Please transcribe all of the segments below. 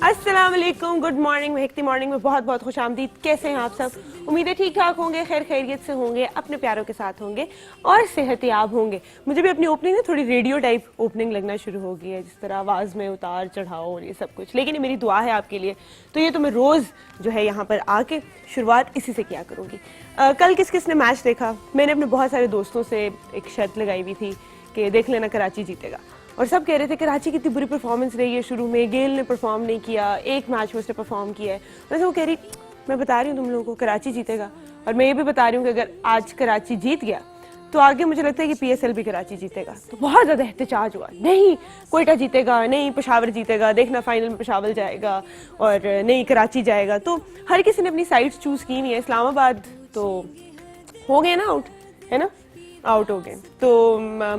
अस्सलाम वालेकुम, good morning. महकती morning में बहुत बहुत खुश आमदीद। कैसे हैं आप सब? उम्मीद है ठीक ठाक होंगे, खैर खैरियत से होंगे, अपने प्यारों के साथ होंगे और सेहतयाब होंगे। मुझे भी अपनी ओपनिंग में थोड़ी रेडियो टाइप ओपनिंग लगना शुरू हो गई है, जिस तरह आवाज़ में उतार चढ़ाव और ये सब कुछ। लेकिन ये मेरी दुआ है आपके लिए, तो ये तो मैं रोज़ जो है यहाँ पर आके शुरुआत इसी से किया करूँगी। कल किस किस ने मैच देखा? मैंने अपने बहुत सारे दोस्तों से एक शर्त लगाई हुई थी कि देख लेना कराची जीतेगा, और सब कह रहे थे कराची की इतनी बुरी परफॉर्मेंस रही है शुरू में, गेल ने परफॉर्म नहीं किया, एक मैच में उसने परफॉर्म किया है। वैसे वो कह रही मैं बता रही हूँ तुम लोगों को कराची जीतेगा, और मैं ये भी बता रही हूँ कि अगर आज कराची जीत गया तो आगे मुझे लगता है कि पीएसएल भी कराची जीतेगा। तो बहुत ज़्यादा एहतजाज हुआ, नहीं कोयटा जीतेगा, नहीं पेशावर जीतेगा, देखना फाइनल में पेशावर जाएगा, और नहीं कराची जाएगा। तो हर किसी ने अपनी साइड्स चूज़ की हुई है। इस्लामाबाद तो हो गए ना आउट, है ना, आउट हो गए। तो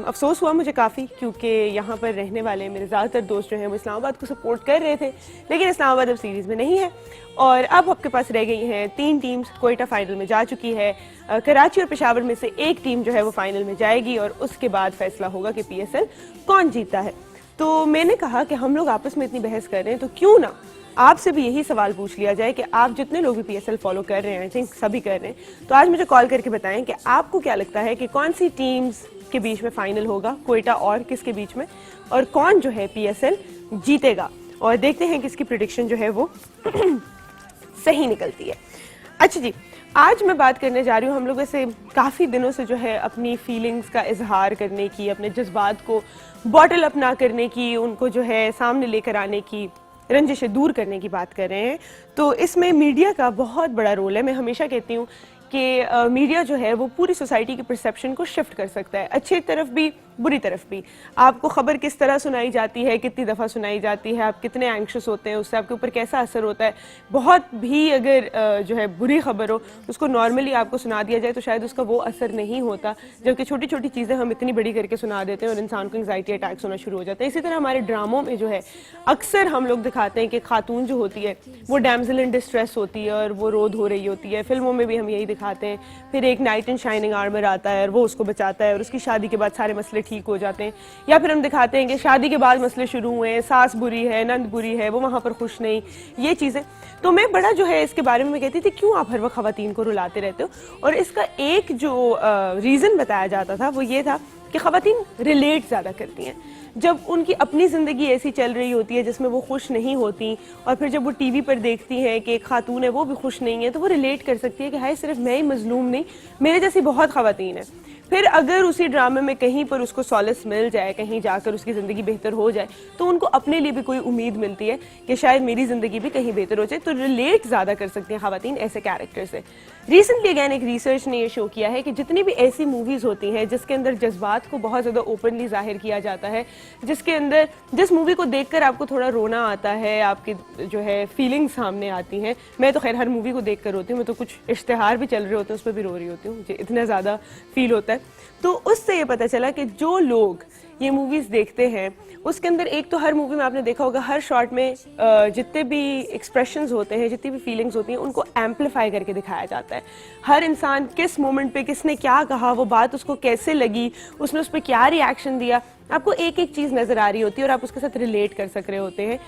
अफसोस हुआ मुझे काफ़ी, क्योंकि यहाँ पर रहने वाले मेरे ज़्यादातर दोस्त जो हैं वो इस्लामाबाद को सपोर्ट कर रहे थे, लेकिन इस्लामाबाद अब सीरीज़ में नहीं है। और अब आपके पास रह गई हैं 3 टीम्स। कोयटा फाइनल में जा चुकी है, कराची और पेशावर में से एक टीम जो है वो फाइनल में जाएगी, और उसके बाद फैसला होगा कि पीएसएल कौन जीता है। तो मैंने कहा कि हम लोग आपस में इतनी बहस कर रहे हैं, तो क्यों ना आपसे भी यही सवाल पूछ लिया जाए कि आप जितने लोग भी पीएसएल फॉलो कर रहे हैं, आई थिंक सभी कर रहे हैं, तो आज मुझे कॉल करके बताएं कि आपको क्या लगता है कि कौन सी टीम्स के बीच में फाइनल होगा, कोयटा और किसके बीच में, और कौन जो है पीएसएल जीतेगा। और देखते हैं किसकी प्रेडिक्शन जो है वो सही निकलती है। अच्छा जी, आज मैं बात करने जा रही हूँ, हम लोग ऐसे काफ़ी दिनों से जो है अपनी फीलिंग्स का इजहार करने की, अपने जज्बात को बॉटल अप ना करने की, उनको जो है सामने लेकर आने की, रंजिशें दूर करने की बात कर रहे हैं। तो इसमें मीडिया का बहुत बड़ा रोल है। मैं हमेशा कहती हूँ कि मीडिया जो है वो पूरी सोसाइटी की परसेप्शन को शिफ्ट कर सकता है, अच्छी तरफ भी बुरी तरफ भी। आपको खबर किस तरह सुनाई जाती है, कितनी दफ़ा सुनाई जाती है, आप कितने एंक्शस होते हैं, उससे आपके ऊपर कैसा असर होता है। बहुत भी अगर जो है बुरी खबर हो, उसको नॉर्मली आपको सुना दिया जाए तो शायद उसका वो असर नहीं होता, जबकि छोटी छोटी चीज़ें हम इतनी बड़ी करके सुना देते हैं और इंसान को एंग्जाइटी अटैक्स होना शुरू हो जाता है। इसी तरह हमारे ड्रामों में जो है अक्सर हम लोग दिखाते हैं कि खातून जो होती है वो डैमज़ल इन डिस्ट्रेस होती है और वो रो धो रही होती है। फिल्मों में भी हम यही दिखाते हैं। फिर एक नाइट इन शाइनिंग आर्मर आता है और वो उसको बचाता है, और उसकी शादी के बाद सारे मसले ठीक हो जाते हैं। या फिर हम दिखाते हैं कि शादी के बाद मसले शुरू हुए हैं, सास बुरी है, नंद बुरी है, वो वहाँ पर खुश नहीं, ये चीज़ें। तो मैं बड़ा जो है इसके बारे में मैं कहती थी क्यों आप हर वक्त खवातीन को रुलाते रहते हो। और इसका एक जो रीज़न बताया जाता था वो ये था कि खवातीन रिलेट ज़्यादा करती हैं। जब उनकी अपनी ज़िंदगी ऐसी चल रही होती है जिसमें वो खुश नहीं होती, और फिर जब वो टीवी पर देखती हैं कि एक खातून है वो भी खुश नहीं है, तो वो रिलेट कर सकती है कि हाय सिर्फ मैं ही मजलूम नहीं, मेरे जैसी बहुत खवातीन है। फिर अगर उसी ड्रामे में कहीं पर उसको सॉलिस मिल जाए, कहीं जाकर उसकी ज़िंदगी बेहतर हो जाए, तो उनको अपने लिए भी कोई उम्मीद मिलती है कि शायद मेरी ज़िंदगी भी कहीं बेहतर हो जाए। तो रिलेट ज़्यादा कर सकती हैं खवातीन ऐसे कैरेक्टर से। रिसेंटली अगैन एक रिसर्च ने ये शो किया है कि जितनी भी ऐसी मूवीज़ होती हैं जिसके अंदर जज्बात को बहुत ज़्यादा ओपनली जाहिर किया जाता है, जिसके अंदर जिस मूवी को देखकर आपको थोड़ा रोना आता है, आपकी जो है फीलिंग्स सामने आती हैं। मैं तो खैर हर मूवी को देख कर रोती हूँ, मैं तो कुछ इश्तिहार भी चल रहे होते हैं उस पर भी रो रही होती हूँ, मुझे इतना ज़्यादा फील होता है। तो उससे ये पता चला कि जो लोग ये मूवीज़ देखते हैं उसके अंदर एक तो हर मूवी में आपने देखा होगा हर शॉट में जितने भी एक्सप्रेशंस होते हैं, जितनी भी फीलिंग्स होती हैं, उनको एम्पलीफाई करके दिखाया जाता है। हर इंसान किस मोमेंट पे किसने क्या कहा, वो बात उसको कैसे लगी, उसने उस पर क्या रिएक्शन दिया, आपको एक एक चीज़ नज़र आ रही होती है और आप उसके साथ रिलेट कर सक रहे होते हैं।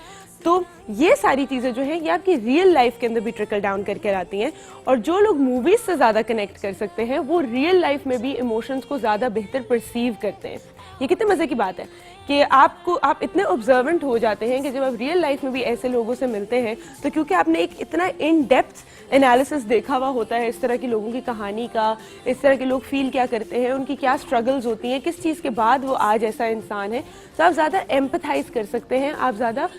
तो ये सारी चीज़ें जो हैं ये आपकी रियल लाइफ के अंदर भी ट्रिकल डाउन करके आती हैं, और जो लोग मूवीज़ से ज़्यादा कनेक्ट कर सकते हैं वो रियल लाइफ में भी इमोशंस को ज़्यादा बेहतर परसीव करते हैं। ये कितने मज़े की बात है कि आप इतने ऑब्जर्वेंट हो जाते हैं कि जब आप रियल लाइफ में भी ऐसे लोगों से मिलते हैं, तो क्योंकि आपने एक इतना इन डेप्थ एनालिसिस देखा हुआ होता है इस तरह की लोगों की कहानी का, इस तरह के लोग फील क्या करते हैं, उनकी क्या स्ट्रगल्स होती हैं, किस चीज़ के बाद वो आज ऐसा इंसान है, तो आप ज़्यादा एम्पथाइज कर सकते हैं, आप ज़्यादा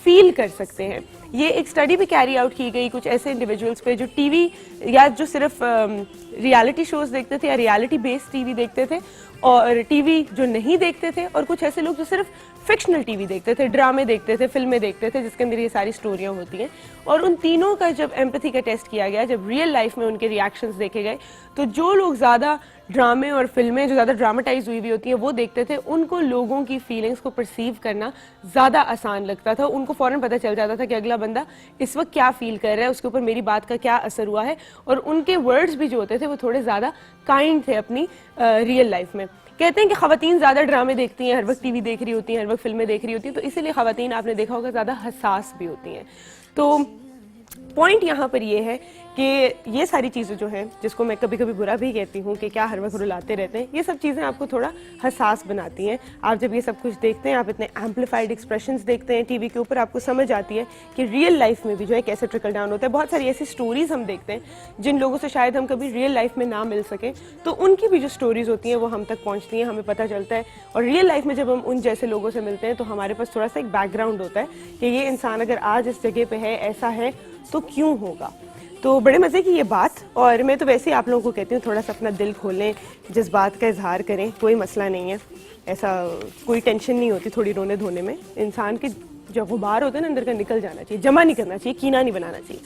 फील कर सकते हैं। ये एक स्टडी भी कैरी आउट की गई कुछ ऐसे इंडिविजुअल्स पे जो टीवी या जो सिर्फ रियलिटी शोज देखते थे या रियलिटी बेस्ड टीवी देखते थे, और टीवी जो नहीं देखते थे, और कुछ ऐसे लोग जो सिर्फ फिक्शनल टीवी देखते थे, ड्रामे देखते थे, फिल्में देखते थे जिसके अंदर ये सारी स्टोरियाँ होती हैं। और उन तीनों का जब एम्पैथी का टेस्ट किया गया, जब रियल लाइफ में उनके रिएक्शंस देखे गए, तो जो लोग ज़्यादा ड्रामे और फिल्में जो ज़्यादा ड्रामाटाइज हुई होती हैं वो देखते थे, उनको लोगों की फीलिंग्स को परसीव करना ज़्यादा आसान लगता था। उनको फ़ौरन पता चल जाता था कि अगला बंदा इस वक्त क्या फील कर रहा है, उसके ऊपर मेरी बात का क्या असर हुआ है, और उनके वर्ड्स भी जो होते थे वो थोड़े ज़्यादा काइंड थे अपनी रियल लाइफ में। कहते हैं कि ख़वातीन ज़्यादा ड्रामे देखती हैं, हर वक्त टीवी देख रही होती हैं, हर वक्त फिल्में देख रही होती हैं, तो इसीलिए ख़वातीन आपने देखा होगा ज़्यादा हसास भी होती हैं। तो पॉइंट यहाँ पर ये है कि ये सारी चीज़ें जो हैं, जिसको मैं कभी कभी बुरा भी कहती हूँ कि क्या हर वक्त रुलाते रहते हैं, ये सब चीज़ें आपको थोड़ा हसास बनाती हैं। आप जब ये सब कुछ देखते हैं, आप इतने एम्पलीफाइड एक्सप्रेशंस देखते हैं टीवी के ऊपर, आपको समझ आती है कि रियल लाइफ में भी जो है कैसे ट्रिकल डाउन होता है। बहुत सारी ऐसी स्टोरीज हम देखते हैं जिन लोगों से शायद हम कभी रियल लाइफ में ना मिल सकें, तो उनकी भी जो स्टोरीज होती हैं वो हम तक पहुँचती हैं, हमें पता चलता है। और रियल लाइफ में जब हम उन जैसे लोगों से मिलते हैं तो हमारे पास थोड़ा सा एक बैकग्राउंड होता है कि ये इंसान अगर आज इस जगह पे है, ऐसा है, तो क्यों होगा। तो बड़े मज़े की ये बात। और मैं तो वैसे ही आप लोगों को कहती हूँ थोड़ा सा अपना दिल खोलें, जिस बात का इजहार करें, कोई मसला नहीं है, ऐसा कोई टेंशन नहीं होती थोड़ी रोने धोने में। इंसान के जो गुबार होता है ना अंदर का, निकल जाना चाहिए, जमा नहीं करना चाहिए, कीना नहीं बनाना चाहिए।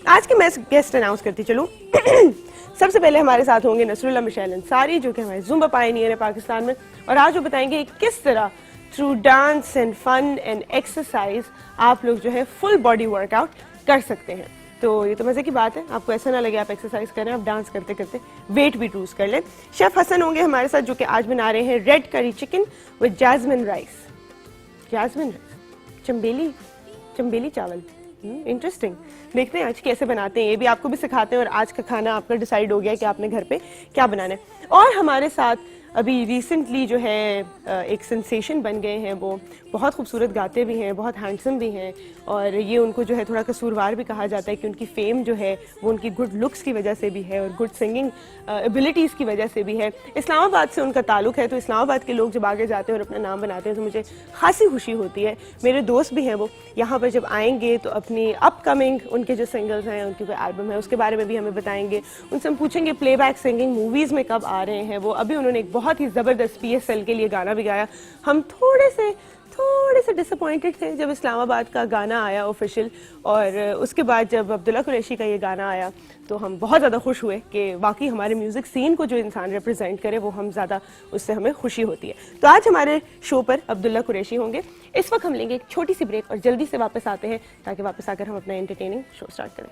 आज के मैं गेस्ट अनाउंस करती चलूँ। सबसे पहले हमारे साथ होंगे नसरुल्लाह मिशेल अंसारी, जो कि हमारे ज़ुम्बा पायनियर है पाकिस्तान में, और आज वो बताएंगे किस तरह through dance and fun and exercise आप लोग जो है फुल बॉडी वर्कआउट कर सकते हैं। तो ये तो मज़े की बात है, आपको ऐसा ना लगे आप एक्सरसाइज करें, आप डांस करते करते वेट भी लूज कर लें। शेफ हसन होंगे हमारे साथ, जो कि आज बना रहे हैं red curry chicken with jasmine rice. Jasmine rice, चंबेली चावल, इंटरेस्टिंग। देखते हैं आज कैसे बनाते हैं, ये भी आपको भी सिखाते हैं। और आज का खाना आपका डिसाइड हो गया कि आपने घर पे क्या बनाना है। और हमारे साथ अभी रिसेंटली जो है एक सेंसेशन बन गए हैं, वो बहुत खूबसूरत गाते भी हैं, बहुत हैंडसम भी हैं, और ये उनको जो है थोड़ा कसूरवार भी कहा जाता है कि उनकी फेम जो है वो उनकी गुड लुक्स की वजह से भी है और गुड सिंगिंग एबिलिटीज़ की वजह से भी है। इस्लामाबाद से उनका ताल्लुक़ है, तो इस्लामाबाद के लोग जब आगे जाते हैं और अपना नाम बनाते हैं तो मुझे खासी खुशी होती है। मेरे दोस्त भी हैं, वो यहाँ पर जब आएंगे तो अपनी अपकमिंग उनके जो सिंगल्स हैं, उनकी कोई एल्बम है, उसके बारे में भी हमें बताएंगे। उनसे हम पूछेंगे प्लेबैक सिंगिंग मूवीज़ में कब आ रहे हैं वो। अभी उन्होंने एक बहुत ही ज़बरदस्त PSL के लिए गाना भी गाया। हम थोड़े से डिसअपॉइंटेड थे जब इस्लामाबाद का गाना आया ऑफिशियल, और उसके बाद जब अब्दुल्ला कुरैशी का ये गाना आया तो हम बहुत ज़्यादा खुश हुए कि वाकई हमारे म्यूज़िक सीन को जो इंसान रिप्रेजेंट करे वो हम ज़्यादा, उससे हमें खुशी होती है। तो आज हमारे शो पर अब्दुल्ला कुरैशी होंगे। इस वक्त हम लेंगे एक छोटी सी ब्रेक और जल्दी से वापस आते हैं, ताकि वापस आकर हम अपना एंटरटेनिंग शो स्टार्ट करें।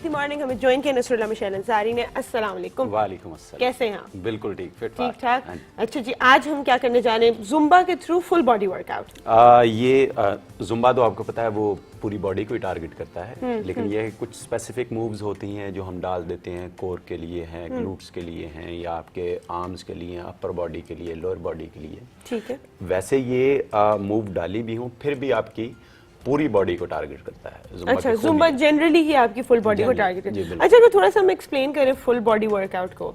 मॉर्निंग हमें ज्वाइन किया नसरुल्लाह मिशेल अंसारी ने। अस्सलाम वालेकुम। वालेकुम अस्सलाम। कैसे हैं आप? बिल्कुल ठीक, फिट ठीक ठाक। अच्छा जी, आज हम क्या करने जा रहे हैं? जुम्बा के through full body workout. Zumba तो आपको पता है वो पूरी बॉडी को ही टारगेट करता है, लेकिन ये कुछ स्पेसिफिक मूव्स होती हैं जो हम डाल देते हैं, कोर के लिए हैं, ग्लूट्स के लिए हैं, या आपके आर्म्स के लिए, अपर बॉडी के लिए, लोअर बॉडी के लिए। ठीक है। वैसे ये मूव डाली भी हूँ, फिर भी आपकी पूरी बॉडी को टारगेट करता है। अच्छा, जुम्बा जनरली ही आपकी फुल बॉडी को टारगेट करता है। अच्छा, अगर थोड़ा सा हम एक्सप्लेन करें फुल बॉडी वर्कआउट को,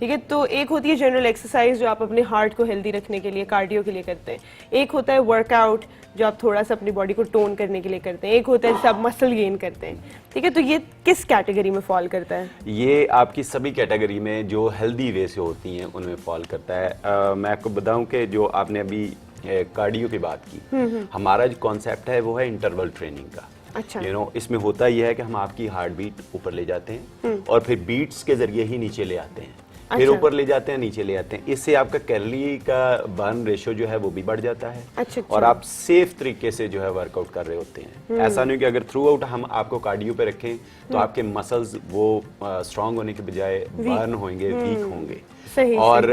ठीक है, तो एक होती है जनरल एक्सरसाइज जो आप अपने हार्ट को हेल्दी रखने के लिए, कार्डियो के लिए करते हैं। एक होता है वर्कआउट जो आप थोड़ा सा अपनी बॉडी को टोन करने के लिए करते हैं। एक होता है जिसे आप मसल गेन करते हैं, ठीक है। तो ये किस कैटेगरी में फॉल करता है? ये आपकी सभी कैटेगरी में जो हेल्दी वे से होती हैं उनमें फॉल करता है। मैं आपको बताऊं कि जो आपने अभी कार्डियो की बात की, हमारा जो कॉन्सेप्ट है वो है इंटरवल ट्रेनिंग का। अच्छा। इसमें होता यह है कि हम आपकी हार्ट बीट ऊपर ले जाते हैं और फिर बीट्स के जरिए ही नीचे ले आते हैं। फिर ऊपर ले जाते हैं, नीचे ले आते हैं। इससे आपका कैलोरी का बर्न रेशियो जो है वो भी बढ़ जाता है। अच्छा। और आप सेफ तरीके से जो है वर्कआउट कर रहे होते हैं। ऐसा नहीं कि अगर थ्रू आउट हम आपको कार्डियो पे रखें तो आपके मसल्स वो स्ट्रांग होने के बजाय बर्न होंगे, वीक होंगे। सही, और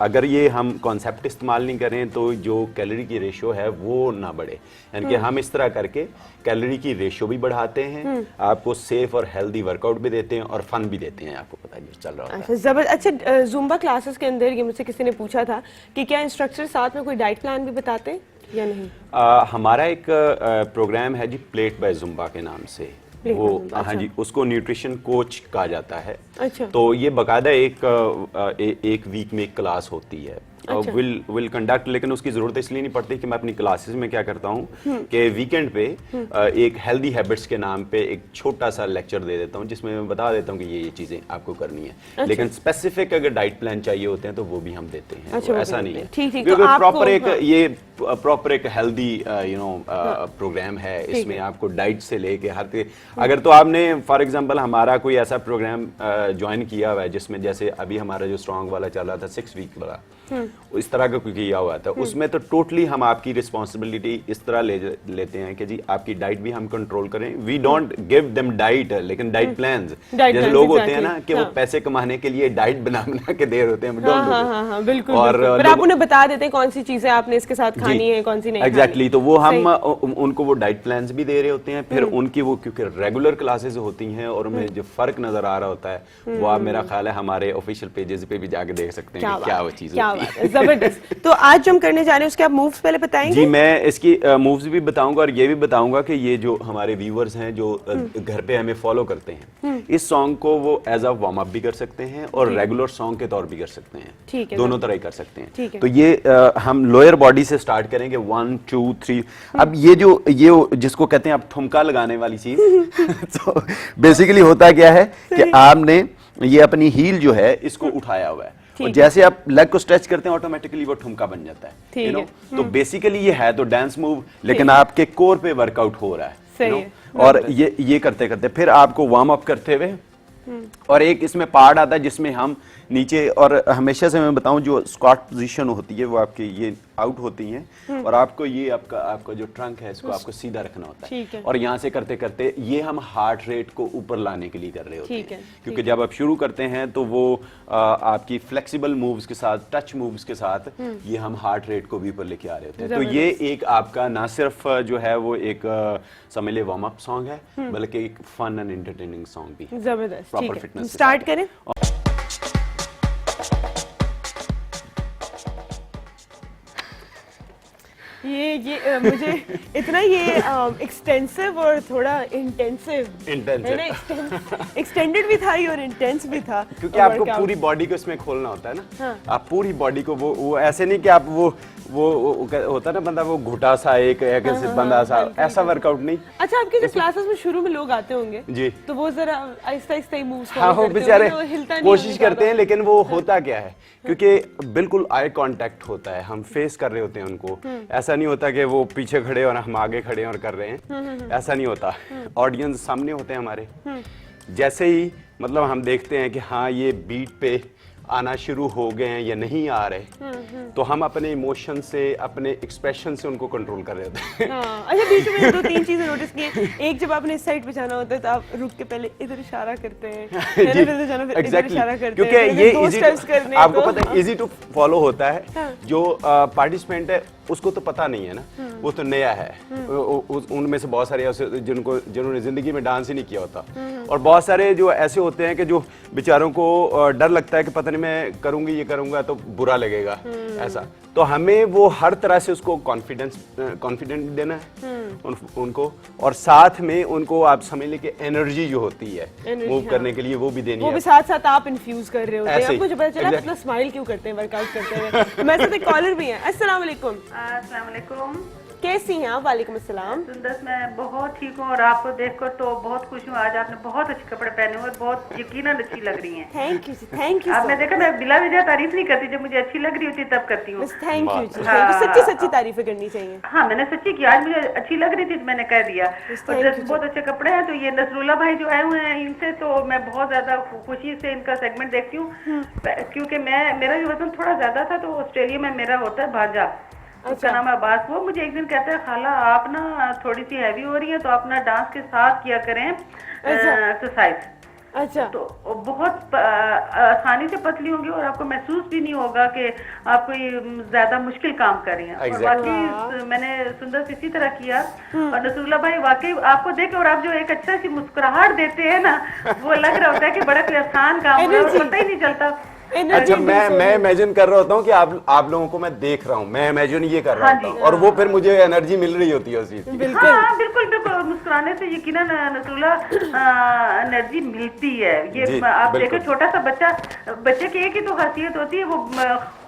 अगर ये हम कॉन्सेप्ट इस्तेमाल नहीं करें तो जो कैलोरी की रेशियो है वो ना बढ़े। यानी कि हम इस तरह करके कैलोरी की रेशियो भी बढ़ाते हैं, आपको सेफ और हेल्दी वर्कआउट भी देते हैं और फन भी देते हैं। आपको पता है चल रहा है। जबरदस्त। अच्छा, जुम्बा क्लासेस के अंदर ये मुझसे किसी ने पूछा था कि क्या इंस्ट्रक्टर साथ में कोई डाइट प्लान भी बताते हैं या नहीं? हमारा एक प्रोग्राम है जी, प्लेट बाय जुम्बा के नाम से। वो हाँ जी, उसको न्यूट्रिशन कोच कहा जाता है। अच्छा। तो ये बाकायदा एक वीक में एक क्लास होती है। विल कंडक्ट, लेकिन उसकी जरूरत इसलिए नहीं पड़ती कि मैं अपनी क्लासेस में क्या करता हूँ कि वीकेंड पे एक हेल्दी हैबिट्स के नाम पे एक छोटा सा लेक्चर दे देता हूँ जिसमें मैं बता देता हूँ कि ये चीजें आपको करनी है। लेकिन स्पेसिफिक अगर डाइट प्लान चाहिए होते हैं तो वो भी हम देते हैं। वो ऐसा नहीं है, क्योंकि प्रॉपर एक ये प्रॉपर एक हेल्दी प्रोग्राम है। इसमें आपको डाइट से लेके हर अगर तो आपने फॉर एग्जांपल हमारा कोई ऐसा प्रोग्राम ज्वाइन किया हुआ है जिसमें जैसे अभी हमारा जो स्ट्रॉन्ग वाला चल रहा था 6 वीक वाला, इस तरह का कोई किया हुआ था, उसमें तो टोटली हम आपकी रिस्पॉन्सिबिलिटी इस तरह लेते हैं कि जी आपकी डाइट भी हम कंट्रोल करें। We don't give them diet, लेकिन डाइट प्लान्स जैसे लोग होते हैं ना कि वो पैसे कमाने के लिए डाइट बना के दे रहे होते हैं। बिल्कुल, और आप उन्हें बता देते हैं कौन सी चीजें आपने इसके साथ खानी है, कौन सी नहीं। एग्जैक्टली, तो वो हम उनको वो डाइट प्लान्स भी दे रहे होते हैं। फिर उनकी वो क्योंकि रेगुलर क्लासेस होती हैं और उनमें जो फर्क नजर आ रहा होता है वो आप मेरा ख्याल है हमारे ऑफिशियल पेजेस पे भी जाके देख सकते हैं कि क्या वो चीज होती है। जबरदस्त। तो आज जो हम करने जा रहे हैं उसके आप मूव्स पहले बताएंगे? जी, मैं इसकी मूव्स भी बताऊंगा और ये भी बताऊंगा कि ये जो हमारे व्यूअर्स हैं जो घर पे हमें फॉलो करते हैं, इस सॉन्ग को वो एज अ वार्म अप भी कर सकते हैं और रेगुलर सॉन्ग के तौर भी कर सकते हैं। ठीक है, दोनों तरह ही कर सकते हैं। तो ये हम लोअर बॉडी से स्टार्ट करेंगे, 1 2 3। अब ये जिसको कहते हैं आप ठुमका लगाने वाली चीज तो बेसिकली होता क्या है कि आपने ये अपनी हील जो है इसको उठाया हुआ है और जैसे आप लेग को स्ट्रेच करते हैं ऑटोमेटिकली वो ठुमका बन जाता है, यू नो। तो बेसिकली ये है तो डांस मूव, लेकिन आपके कोर पे वर्कआउट हो रहा है, और ये करते करते फिर आपको वार्म अप करते हुए और एक इसमें पार्ट आता है जिसमें हम नीचे, और हमेशा से मैं बताऊं जो स्क्वाट पोजीशन होती है वो आपकी ये आउट होती हैं और आपको ये आपका जो ट्रंक है इसको आपको सीधा रखना होता है और यहाँ से करते करते ये हम हार्ट रेट को ऊपर लाने के लिए कर रहे होते हैं, क्योंकि जब आप शुरू करते हैं तो वो आपकी फ्लेक्सिबल मूव्स के साथ, टच मूव्स के साथ ये हम हार्ट रेट को भी ऊपर लेके आ रहे होते हैं। तो ये एक आपका ना सिर्फ जो है वो एक समझ ले वार्म अप सॉन्ग है, बल्कि एक फन एंड एंटरटेनिंग सॉन्ग भी है। जबरदस्त, प्रॉपर फिटनेस स्टार्ट करें। ये मुझे इतना ये एक्सटेंसिव और थोड़ा इंटेंसिव एक्सटेंडेड भी था और इंटेंस भी था, क्योंकि आपको पूरी बॉडी को इसमें खोलना होता है ना। आप पूरी बॉडी को वो ऐसे नहीं कि आप वो होता है ना बंदा वो घुटा सा एक बंदा सा, ऐसा वर्कआउट नहीं। अच्छा, आपके जो क्लासेस में शुरू में लोग आते होंगे जी, तो वो जरा आहिस्ता आहिस्ता ही मूव्स करते हैं। हाँ, वो बेचारे कोशिश करते हैं, लेकिन वो होता क्या है क्योंकि बिल्कुल आई कांटेक्ट होता है, हम फेस कर रहे होते हैं उनको। ऐसा नहीं होता कि वो पीछे खड़े और हम आगे खड़े और कर रहे हैं, ऐसा नहीं होता। ऑडियंस सामने होते हैं हमारे। जैसे ही मतलब हम देखते हैं कि हाँ ये बीट पे आना शुरू हो गए हैं या नहीं आ रहे, तो हम अपने इमोशन से, अपने एक्सप्रेशन से उनको कंट्रोल कर रहे होते हैं। अच्छा, बीच में 2-3 चीजें नोटिस की हैं। एक, जब आपने इस साइड पे जाना होता है तो आप रुक के पहले इधर इशारा करते हैं, फिर इधर इशारा करते हैं, क्योंकि ये आपको पता है इजी टू फॉलो होता है। जो पार्टिसिपेंट है उसको तो पता नहीं है ना, वो तो नया है। उनमें से बहुत सारे ऐसे जिन्होंने जिंदगी में डांस ही नहीं किया होता, और बहुत सारे जो ऐसे होते हैं कि जो बेचारों को डर लगता है कि पता नहीं मैं करूंगी, ये करूंगा तो बुरा लगेगा, ऐसा। तो हमें वो हर तरह से उसको कॉन्फिडेंट देना है उनको, और साथ में उनको आप समझ लें कि एनर्जी जो होती है मूव करने के लिए वो भी देनी है। वो भी साथ साथ आप इन्फ्यूज कर रहे होते हैं। आपको मुझे पता चला इतना स्माइल क्यों करते हैं वर्कआउट करते हुए। मेरे साथ एक कॉलर भी है। अस्सलाम वालेकुम। अस्सलाम वालेकुम। कैसी हैं आप? वालेकुम अस्सलाम। सुंदर, मैं बहुत ठीक हूँ और आपको देखकर तो बहुत खुश हूँ। आज आपने बहुत अच्छे कपड़े पहने हुए, बहुत यकीनन अच्छी लग रही हैं। थैंक यू जी, थैंक यू। आपने देखा, मैं बिला वजह तारीफ नहीं करती, जब मुझे अच्छी लग रही होती तब करती हूँ। थैंक यू जी, सच्ची सच्ची तारीफें करनी चाहिए। हाँ, मैंने सच्ची की, आज मुझे अच्छी लग रही थी तो मैंने कह दिया। बहुत अच्छे कपड़े हैं। तो ये नसरुल्ला भाई जो आए हुए हैं, इनसे तो मैं बहुत ज्यादा खुशी से इनका सेगमेंट देखती हूँ, क्योंकि मेरा जो वजन थोड़ा ज्यादा था तो ऑस्ट्रेलिया में मेरा होता है भांजा, उसका नाम है अब्बास। वो मुझे एक दिन कहता है, खाला आप ना थोड़ी सी हैवी हो रही है तो आप ना डांस के साथ किया करें एक्सरसाइज। अच्छा, तो बहुत आसानी से पतली होंगी और आपको महसूस भी नहीं होगा कि आप कोई ज्यादा मुश्किल काम कर रही हैं। और वाकई मैंने सुंदर से इसी तरह किया। और नसरुल्ला भाई, वाकई आपको देख और आप जो एक अच्छा सी मुस्कुराहट देते हैं ना, वो लग रहा होता है कि बड़ा कोई आसान काम है और पता ही नहीं चलता। अच्छा, मैं इमेजिन कर रहा होता हूँ कि आप लोगों को मैं देख रहा हूँ, मैं इमेजिन ये कर रहा होता हूँ, और वो फिर मुझे एनर्जी मिल रही होती है उस चीज की। हाँ बिल्कुल बिल्कुल, मुस्कुराने से यकीनन नसरुल्ला एनर्जी मिलती है। ये आप देखो, छोटा सा बच्चे की एक ही तो खासियत होती है, वो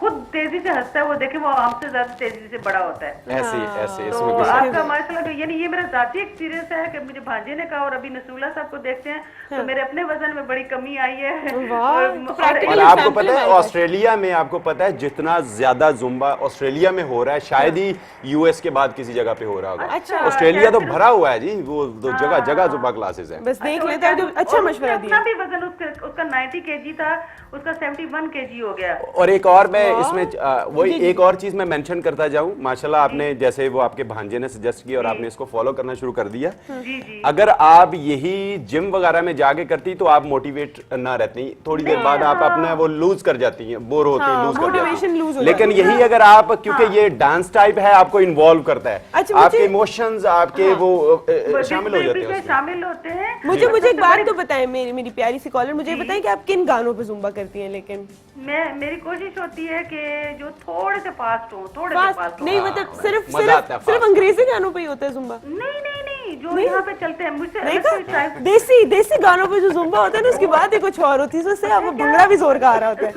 खुद तेजी से हंसता है, वो देखे वो हमसे ज्यादा तेजी से बड़ा होता है। ऐसे तो आपका माशाल्लाह, यानी ये मेरा जाती एक्सपीरियंस है कि मुझे भांजे ने कहा, और अभी नसरुल्ला साहब को देखते हैं तो मेरे अपने वजन में बड़ी कमी आई है। और आपको पता है ऑस्ट्रेलिया में, आपको पता है जितना ज्यादा जुम्बा ऑस्ट्रेलिया में हो रहा है, शायद ही यूएस के बाद किसी जगह पे हो रहा होगा। ऑस्ट्रेलिया तो भरा हुआ है जी, वो तो जगह जगह जुम्बा क्लासेस है। बस देख लेते हैं, अच्छा मशवरा दिया। अपना भी वजन उसका 90 केजी था, उसका 71 केजी हो गया। और एक और मैं इसमें वही एक और चीज मैं मेंशन करता जाऊं, माशाल्लाह आपने जैसे वो आपके भांजे ने सजेस्ट किया और आपने इसको फॉलो करना शुरू कर दिया। अगर आप यही जिम वगैरह में जाके करती तो आप मोटिवेट ना रहती, थोड़ी देर बाद आप अपना वो लूज कर जाती हैं, बोर होती हैं, लूज कर जाती हैं। लेकिन यही अगर आप, क्योंकि ये डांस टाइप है, आपको इन्वॉल्व करता है, आपके इमोशंस आपके वो शामिल हो जाते हैं, शामिल होते हैं। मुझे एक बात तो बताएं, मेरी प्यारी सी कॉलर, मुझे बताएं कि आप किन गानों पे जुम्बा करती हैं? लेकिन मेरी कोशिश होती है कि जो थोड़े से फास्ट हो, नहीं, मतलब सिर्फ अंग्रेजी गानों पे ही होता है जुम्बा? नहीं, जो यहाँ पे चलते हैं मुझसे देसी गानों पे जो जुम्बा होता है ना, उसकी बात ही कुछ और होती है, उससे आपको भंगड़ा भी जोर का आ रहा होता है।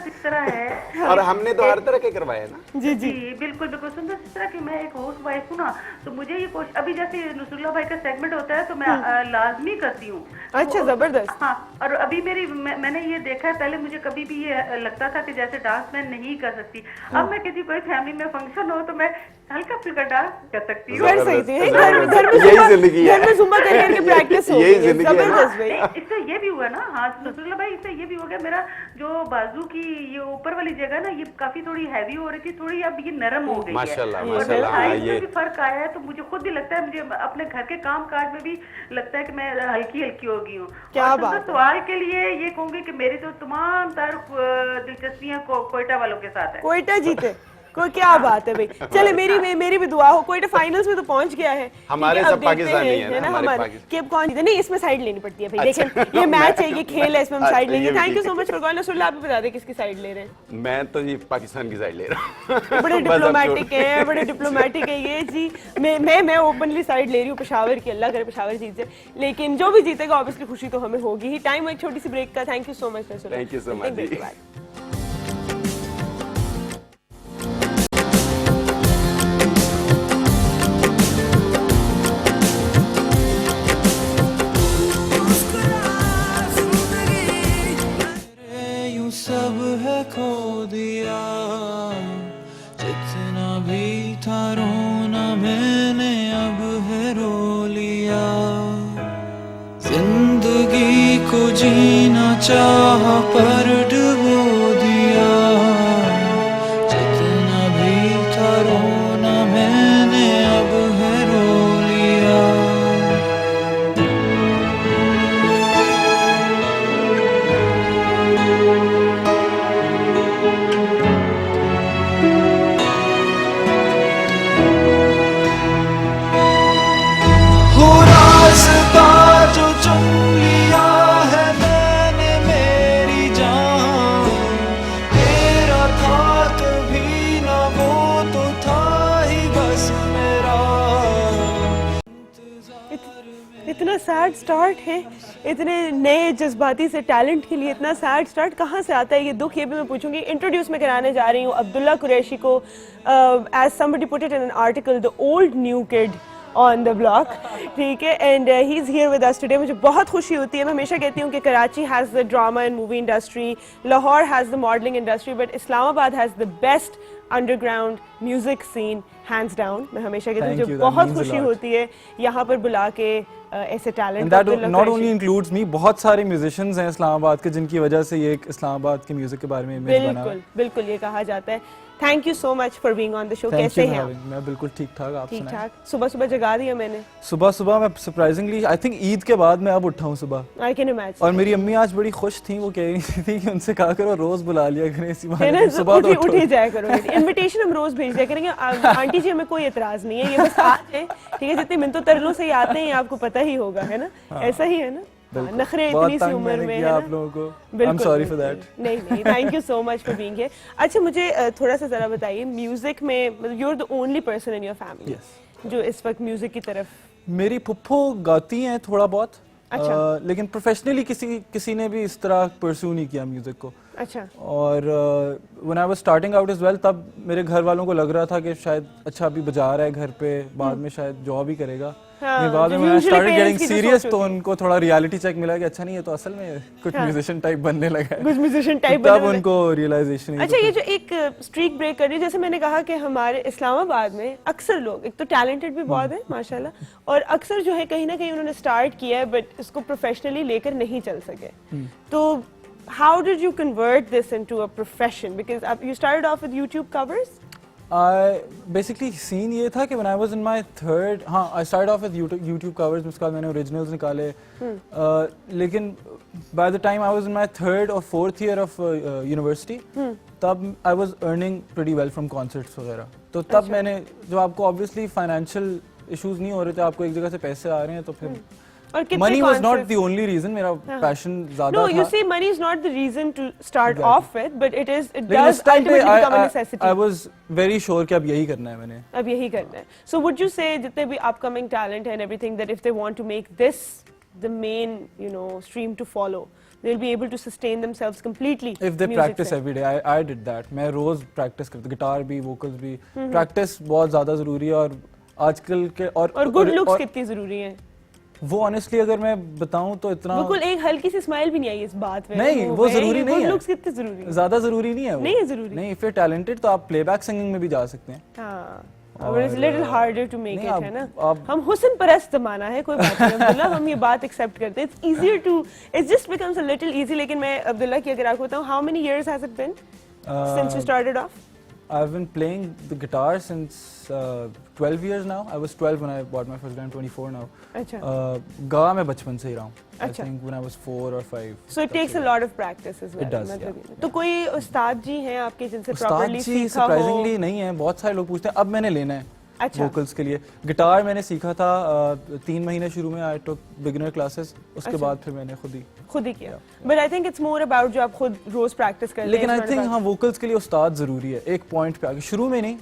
इस तरह है, और हमने तो हर तरह के करवाए हैं ना। जी बिल्कुल बिल्कुल। सुंदर, इस तरह की मैं एक हाउस वाइफ हूँ ना, तो मुझे ये कोशिश, अभी जैसे नसरुल्ला भाई का सेगमेंट होता है तो मैं लाजमी करती हूँ। अच्छा, जबरदस्त। हाँ, और अभी मैंने ये देखा है, पहले मुझे कभी भी ये लगता था कि जैसे डांस मैं नहीं कर सकती। अब मैं किसी कोई फैमिली में फंक्शन हो तो मैं हल्का फुल्का डांस कर सकती हूँ। कर सकती है, घर में जुम्बा करके प्रैक्टिस हो, यही जिंदगी है। जबरदस्त भाई। इससे ये भी हुआ ना, हाँ नसरुल्ला भाई, इससे ये भी हो गया, मेरा जो बाजू की ये ऊपर वाली जगह ना, ये काफी थोड़ी हैवी हो रही थी, थोड़ी अब ये नरम हो गई है। माशाल्लाह, और माशाल्लाह, साइज में भी फर्क आया है, तो मुझे खुद भी लगता है, मुझे अपने घर के काम काज में भी लगता है कि मैं हल्की हो गई हूँ। क्या बात है। सवाल के लिए ये कहूंगी कि मेरी तो तमाम दिलचस्पियां कोयटा वालों के साथ है। कोयटा जीते, कोई क्या बात है भाई। चले, मेरी भी दुआ हो, कोयटा फाइनल्स में तो पहुंच गया है। हमारे सब पाकिस्तानी है ना, हमारे कि अब कौन जीते। नहीं, इसमें साइड लेनी पड़ती है भाई। देखें, ये मैच है, ये खेल है, इसमें हम साइड लेंगे। Thank you so much for calling. Nasrullah, आप भी बता दें किसकी साइड ले रहे हैं? मैं तो ये पाकिस्तान की साइड ले रहा हूँ। बड़े डिप्लोमेटिक है ये जी। मैं ओपनली साइड ले रही हूँ पेशावर की। अल्लाह करे पेशावर जीत जाए, लेकिन जो भी जीतेगा ऑब्वियसली खुशी तो हमें होगी ही। टाइम एक छोटी सी ब्रेक का। Thank you so much Nasrullah. Thank you so much. सब है खो दिया, जितना भी था रोना मैंने अब है रो लिया। जिंदगी को जीना चाहा पर डुबो दिया, जितना भी था रोना मैंने अब है रो लिया। इतना सैड स्टार्ट है, इतने नए जज्बाती से टैलेंट के लिए इतना सैड स्टार्ट कहाँ से आता है ये दुख? ये भी मैं पूछूंगी। इंट्रोड्यूस मैं कराने जा रही हूँ अब्दुल्ला कुरैशी को, as somebody put it in an article, the old new kid on the block, ठीक है। And he is here with us today. मुझे बहुत खुशी होती है। मैं हमेशा कहती हूँ कि Karachi has the drama and movie industry, Lahore has the modelling industry, but Islamabad has the best underground music scene hands down. मैं हमेशा कहती हूँ मुझे बहुत खुशी होती है यहाँ पर बुला के ऐसे talent. That not only includes me, बहुत सारे म्यूजिशियंस हैं इस्लामाबाद के जिनकी वजह से ये इस्लामाबाद के म्यूजिक के बारे में इमेज बना है। बिल्कुल ये कहा जाता है। Thank you so much for being on the show. कैसे हैं आप? मैं बिल्कुल ठीक ठाक। आप सुनाएं? ठीक ठाक। सुबह जगा दिया मैंने। सुबह मैं सरप्राइजिंगली आई थिंक ईद के बाद मैं अब उठा हूँ सुबह। I can imagine. और मेरी अम्मी आज बड़ी खुश थी, वो कह रही थी कि उनसे कहा करो रोज बुला लिया करें इसी बहाने सुबह उठी जाया करो। इनविटेशन हम रोज भेज दिया करेंगे। आंटी जी हमें कोई एतराज नहीं है, ये बस आज है, ठीक है। जितने मिनटों तरलों से आते हैं आपको पता ही होगा, है ना? ऐसा ही है ना? बिल्कुल। नखरे बहुत इतनी सी तंग उम्र मैंने में किया है आप ना? लोगों को। आई एम बिल्कुल, सॉरी फॉर बिल्कुल। दैट। नहीं नहीं, thank you so much for being here. अच्छा मुझे थोड़ा सा जरा बताइए, म्यूजिक में मतलब you are the only person in your family Yes. जो इस वक्त म्यूजिक की तरफ। मेरी फुप्पो गाती हैं थोड़ा बहुत, अच्छा। लेकिन प्रोफेशनली किसी ने भी इस तरह परस्यू नहीं किया म्यूजिक को। अच्छा और when I was starting out as well, तब मेरे घर वालों को लग रहा था कि शायद अच्छा अभी बजा रहा है घर पे, बाद में शायद जॉब ही करेगा। हाँ, लेकिन बाद में जो when I usually started parents getting की जो serious सोच तो होती है। उनको थोड़ा रियलिटी चेक मिला कि अच्छा नहीं है तो असल में कुछ हाँ। म्यूजिशियन टाइप बनने लगा है। कुछ म्यूजिशियन टाइप तो तब बनने लगा। उनको रियलाइजेशन हुई। अच्छा ये जो एक स्ट्रीक ब्रेक कर रही है, जैसे मैंने कहा कि हमारे इस्लामाबाद में अक्सर लोग एक तो टैलेंटेड भी बहुत है माशाल्लाह, और अक्सर जो है कहीं ना कहीं उन्होंने स्टार्ट किया है बट इसको प्रोफेशनली लेकर नहीं चल सके। तो how did you convert this into a profession, because you started off with YouTube covers. Basically scene ये था कि when I was in my third, हाँ I start off with YouTube covers, उसके बाद मैंने ओरिजिनल्स निकाले। लेकिन by the time I was in my third और फोर्थ ईयर ऑफ यूनिवर्सिटी, तब I was earning pretty well from concerts वगैरह। तो तब मैंने, जो आपको ऑब्वियसली फाइनेंशियल इश्यूज नहीं हो रहे थे, आपको एक जगह से पैसे आ रहे हैं, तो फिर और कितने money was not concerts? The only reason, मेरा पैशन ज्यादा No, था। you see, money is not the reason to start Exactly. off with, but it लेकिन does इस टाइम पे ultimately become a necessity. I was very sure कि अब यही करना है मैंने। अब यही करना है। So would you say जितने भी upcoming talent and everything, that if they want to make this the main, you know, stream to follow, they'll be able to sustain themselves completely? If they music practice से? every day, I did that. मैं रोज practice करता, guitar भी, vocals भी। Practice बहुत ज्यादा जरूरी है, और आजकल के और good looks कितनी जरूरी है? वो ऑनेस्टली अगर मैं बताऊं तो इतना बिल्कुल एक हल्की सी स्माइल भी नहीं आई इस बात में। नहीं, वो जरूरी नहीं है। Good looks कितने जरूरी है? ज्यादा जरूरी नहीं है वो। नहीं है जरूरी। नहीं, if you're talented तो आप प्लेबैक सिंगिंग में भी जा सकते हैं। हाँ, but it's a little harder to make नहीं, it, है ना? आप हम हुस्न परस्त जमाना है, कोई बात नहीं अब्दुल्ला, हम ये बात एक्सेप्ट करते हैं। It's easier to, it just becomes a little easy। लेकिन मैं अब्दुल्ला की अगर आपको बताऊं, how many years has it been since you started off? I've been playing the guitar since 12 years now. I was 12 when I bought my first guitar. I'm 24 now. अच्छा। गा मैं बचपन से ही रहा हूँ। I अच्छा। think when I was 4 or 5. So it takes a lot of practice as well. It does, मतलब yeah. तो कोई उस्ताद जी हैं आपके जिनसे उस्ताद properly जी सीखा हो? सरप्राइजिंगली नहीं है, बहुत सारे लोग पूछते हैं। अब मैंने लेना है अच्छा। वोकल्स के लिए। गिटार मैंने सीखा था 3 महीने शुरू में, आई टुक बिगिनर क्लासेस, उसके अच्छा। बाद फिर मैंने खुद ही किया। But I think it's more about जो आप खुद रोज प्रैक्टिस करते हैं। लेकिन आई it's not थिंक about- हाँ, वोकल्स के लिए उस्ताद जरूरी है एक पॉइंट पे आके, शुरू में नहीं।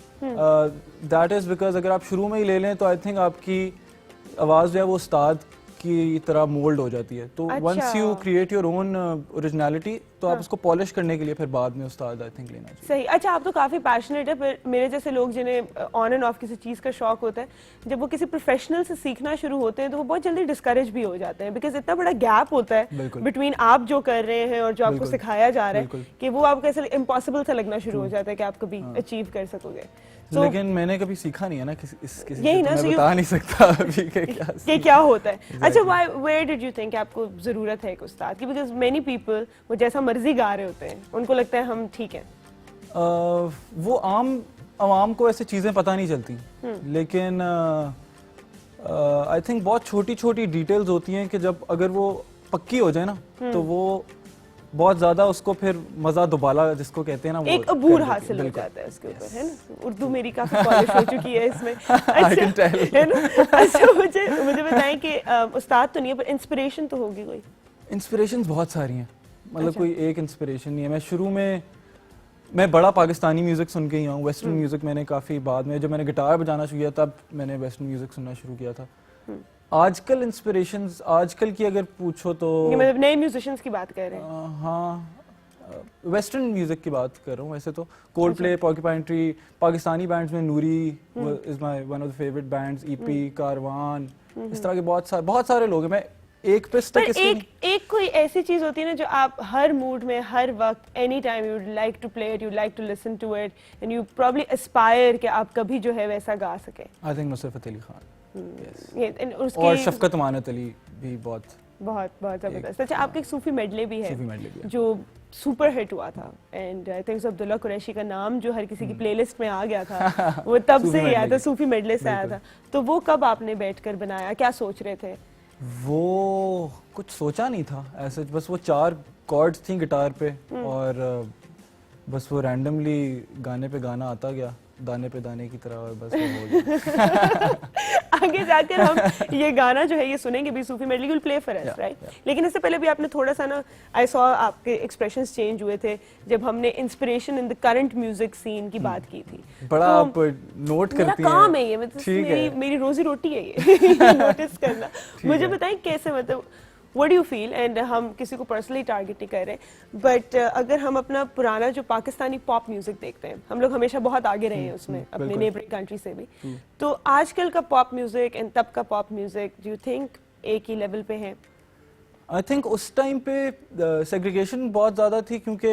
दैट इज बिकॉज अगर आप शुरू में ही ले लें तो आई थिंक आपकी आवाज़ जो है वो उस्ताद की तरह मोल्ड हो जाती है। तो वंस अच्छा। You create your own originality, तो आप उसको पॉलिश करने के लिए फिर बाद में उस्ताद आई थिंक लेना चाहिए। सही। अच्छा आप तो काफी पैशनेट है, पर मेरे जैसे लोग जिन्हें ऑन एंड ऑफ किसी चीज का शौक होता है, जब वो किसी प्रोफेशनल से सीखना शुरू होते हैं तो वो बहुत जल्दी डिस्करेज भी हो जाते हैं, बिकॉज इतना बड़ा गैप होता है बिल्कुल। बिटवीन आप जो कर रहे हैं और जो आपको बिल्कुल। सिखाया जा रहा है, बिल्कुल। कि वो आपको ऐसा इम्पॉसिबल सा लगना शुरू हो जाता है कि आप कभी अचीव कर सकोगे। So, लेकिन मैंने कभी सीखा नहीं है ना किसी यही से, ना, तो so मैं you- बता नहीं सकता अभी कि क्या कि क्या होता है। अच्छा where did you think आपको जरूरत है एक उस्ताद की, बिकॉज मेनी पीपल वो जैसा मर्जी गा रहे होते हैं, उनको लगता है हम ठीक है। वो आवाम को ऐसे चीज़ें पता नहीं चलती, लेकिन आई थिंक बहुत छोटी छोटी डिटेल्स होती हैं कि जब अगर वो पक्की हो जाए ना, तो वो बहुत ज्यादा उसको फिर मजा दुबाला जिसको कहते हैं ना, वो एक अबूर कर देती है। हासिल हो बिल्कुल। जाता है उसके ऊपर, है ना? उर्दू मेरी काफी पॉलिश हो चुकी है इसमें। I can tell. है ना? अच्छा मुझे बताएं कि उस्ताद तो नहीं है पर इंस्पिरेशन तो होगी कोई? इंस्पिरेशंस बहुत सारी हैं, मतलब अच्छा। कोई एक इंस्पिरेशन नहीं है। मैं शुरू में मैं बड़ा पाकिस्तानी म्यूजिक सुन के ही हूँ। वेस्टर्न म्यूजिक मैंने काफ़ी बाद में, जब मैंने गिटार बजाना शुरू किया तब मैंने वेस्टर्न म्यूजिक सुनना शुरू किया था। आजकल इंस्पिरेशंस, आजकल की अगर पूछो तो ये मतलब नए म्यूजिशियंस की बात कर रहे हैं? हाँ, वेस्टर्न म्यूजिक की बात कर रहा हूँ वैसे तो। Coldplay, Porcupine Tree, Pakistani bands में Noori is my one of the favourite bands, EP, Karavan, इस तरह के बहुत सारे लोग हैं। मैं एक पे पर स्टक एक कोई ऐसी चीज होती है ना जो आप हर मूड में, हर वक्त, any time you would like to play it, you like to listen to it and you probably aspire कि आप कभी जो है वैसा गा सके। I think Nusrat Fateh Ali Khan and और उसकी शफकत अमानत अली भी बहुत बहुत जबरदस्त। अच्छा आपका एक सूफी मेडले भी है सूफी medley भी है। जो सुपर हिट हुआ था, and I think Abdullah Qureshi का नाम जो हर किसी की प्लेलिस्ट में आ गया था वो तब सूफी से ही आया medley था, की। सूफी मेडले से आया था। तो वो कब आपने बैठकर बनाया, क्या सोच रहे थे? वो कुछ सोचा नहीं था ऐसे, बस वो 4 कॉर्ड्स थी गिटार पे और बस वो रैंडमली गाने पे गाना आता गया। दाने पे दाने की तरह, और बस वो हो गया। आगे जाकर हम ये गाना जो है ये सुनेंगे भी, Sufi medley will play for us, right? लेकिन इससे पहले भी आपने थोड़ा सा ना, आई सॉ आपके एक्सप्रेशंस चेंज हुए थे जब हमने inspiration in the current music scene की बात की थी। बड़ा तो आप नोट मेरा करती हैं। काम है ये, मतलब ठीक है। मेरी रोजी रोटी है ये नोटिस करना। मुझे बताएं कैसे, मतलब what do you feel, and हम किसी को पर्सनली टारगेट नहीं कर रहे, बट अगर हम अपना पुराना जो पाकिस्तानी पॉप म्यूजिक देखते हैं, हम लोग हमेशा बहुत आगे रहे हैं उसमें अपने बिल्कुल। नेबरिंग कंट्री से भी, तो आजकल का पॉप म्यूजिक एंड तब का pop music, do you think एक ही लेवल पे है? आई थिंक उस टाइम पे सेग्रीगेशन बहुत ज़्यादा थी, क्योंकि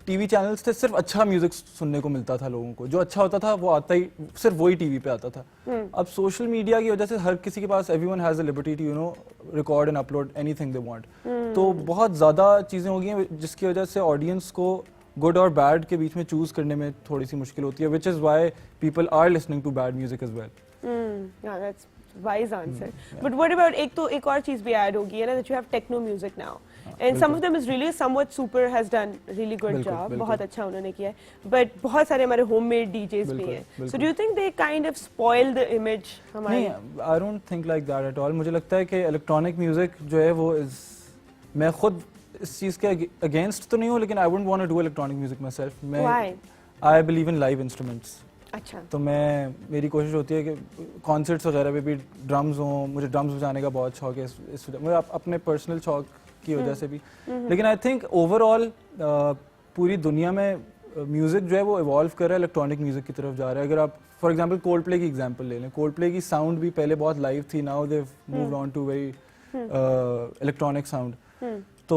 टीवी चैनल्स थे, सिर्फ अच्छा म्यूजिक सुनने को मिलता था लोगों को, जो अच्छा होता था वो आता ही सिर्फ वही टीवी पे आता था। अब सोशल मीडिया की वजह से हर किसी के पास, everyone has the liberty to you know record and upload anything they want, तो बहुत ज़्यादा चीज़ें हो गई हैं जिसकी वजह से ऑडियंस को गुड और बैड के बीच में चूज़ करने में थोड़ी सी मुश्किल होती है, which is why people are listening to bad music as well. Yeah, that's wise answer. But what about एक और चीज भी ऐड होगी है ना, that you have techno music now, and some of them is really somewhat super has done really good बिल्कुल, job, बिल्कुल। बहुत अच्छा उन्होंने किया है, but बहुत सारे हमारे homemade DJs भी बिल्कुल, हैं, so बिल्कुल। do you think they kind of spoil the image हमारी? नहीं, I don't think like that at all. मुझे लगता है कि इलेक्ट्रॉनिक म्यूजिक जो है वो मैं खुद इस चीज़ के अगेंस्ट तो नहीं हूँ, लेकिन I wouldn't want to do electronic music myself. Why? I believe in live instruments, अच्छा, तो मेरी कोशिश होती है कि कॉन्सर्ट्स वगैरह पे भी ड्रम्स हों। मुझे ड्रम्स बजाने का बहुत शौक है, इस मुझे अपने पर्सनल शौक की वजह से भी। लेकिन आई थिंक ओवरऑल पूरी दुनिया में म्यूज़िक जो है वो इवॉल्व कर रहा है, इलेक्ट्रॉनिक म्यूज़िक की तरफ जा रहा है। अगर आप फॉर एग्जांपल कोल्ड प्ले की एग्जांपल ले लें, कोल्ड प्ले की साउंड भी पहले बहुत लाइव थी, now they moved on to very electronic sound, तो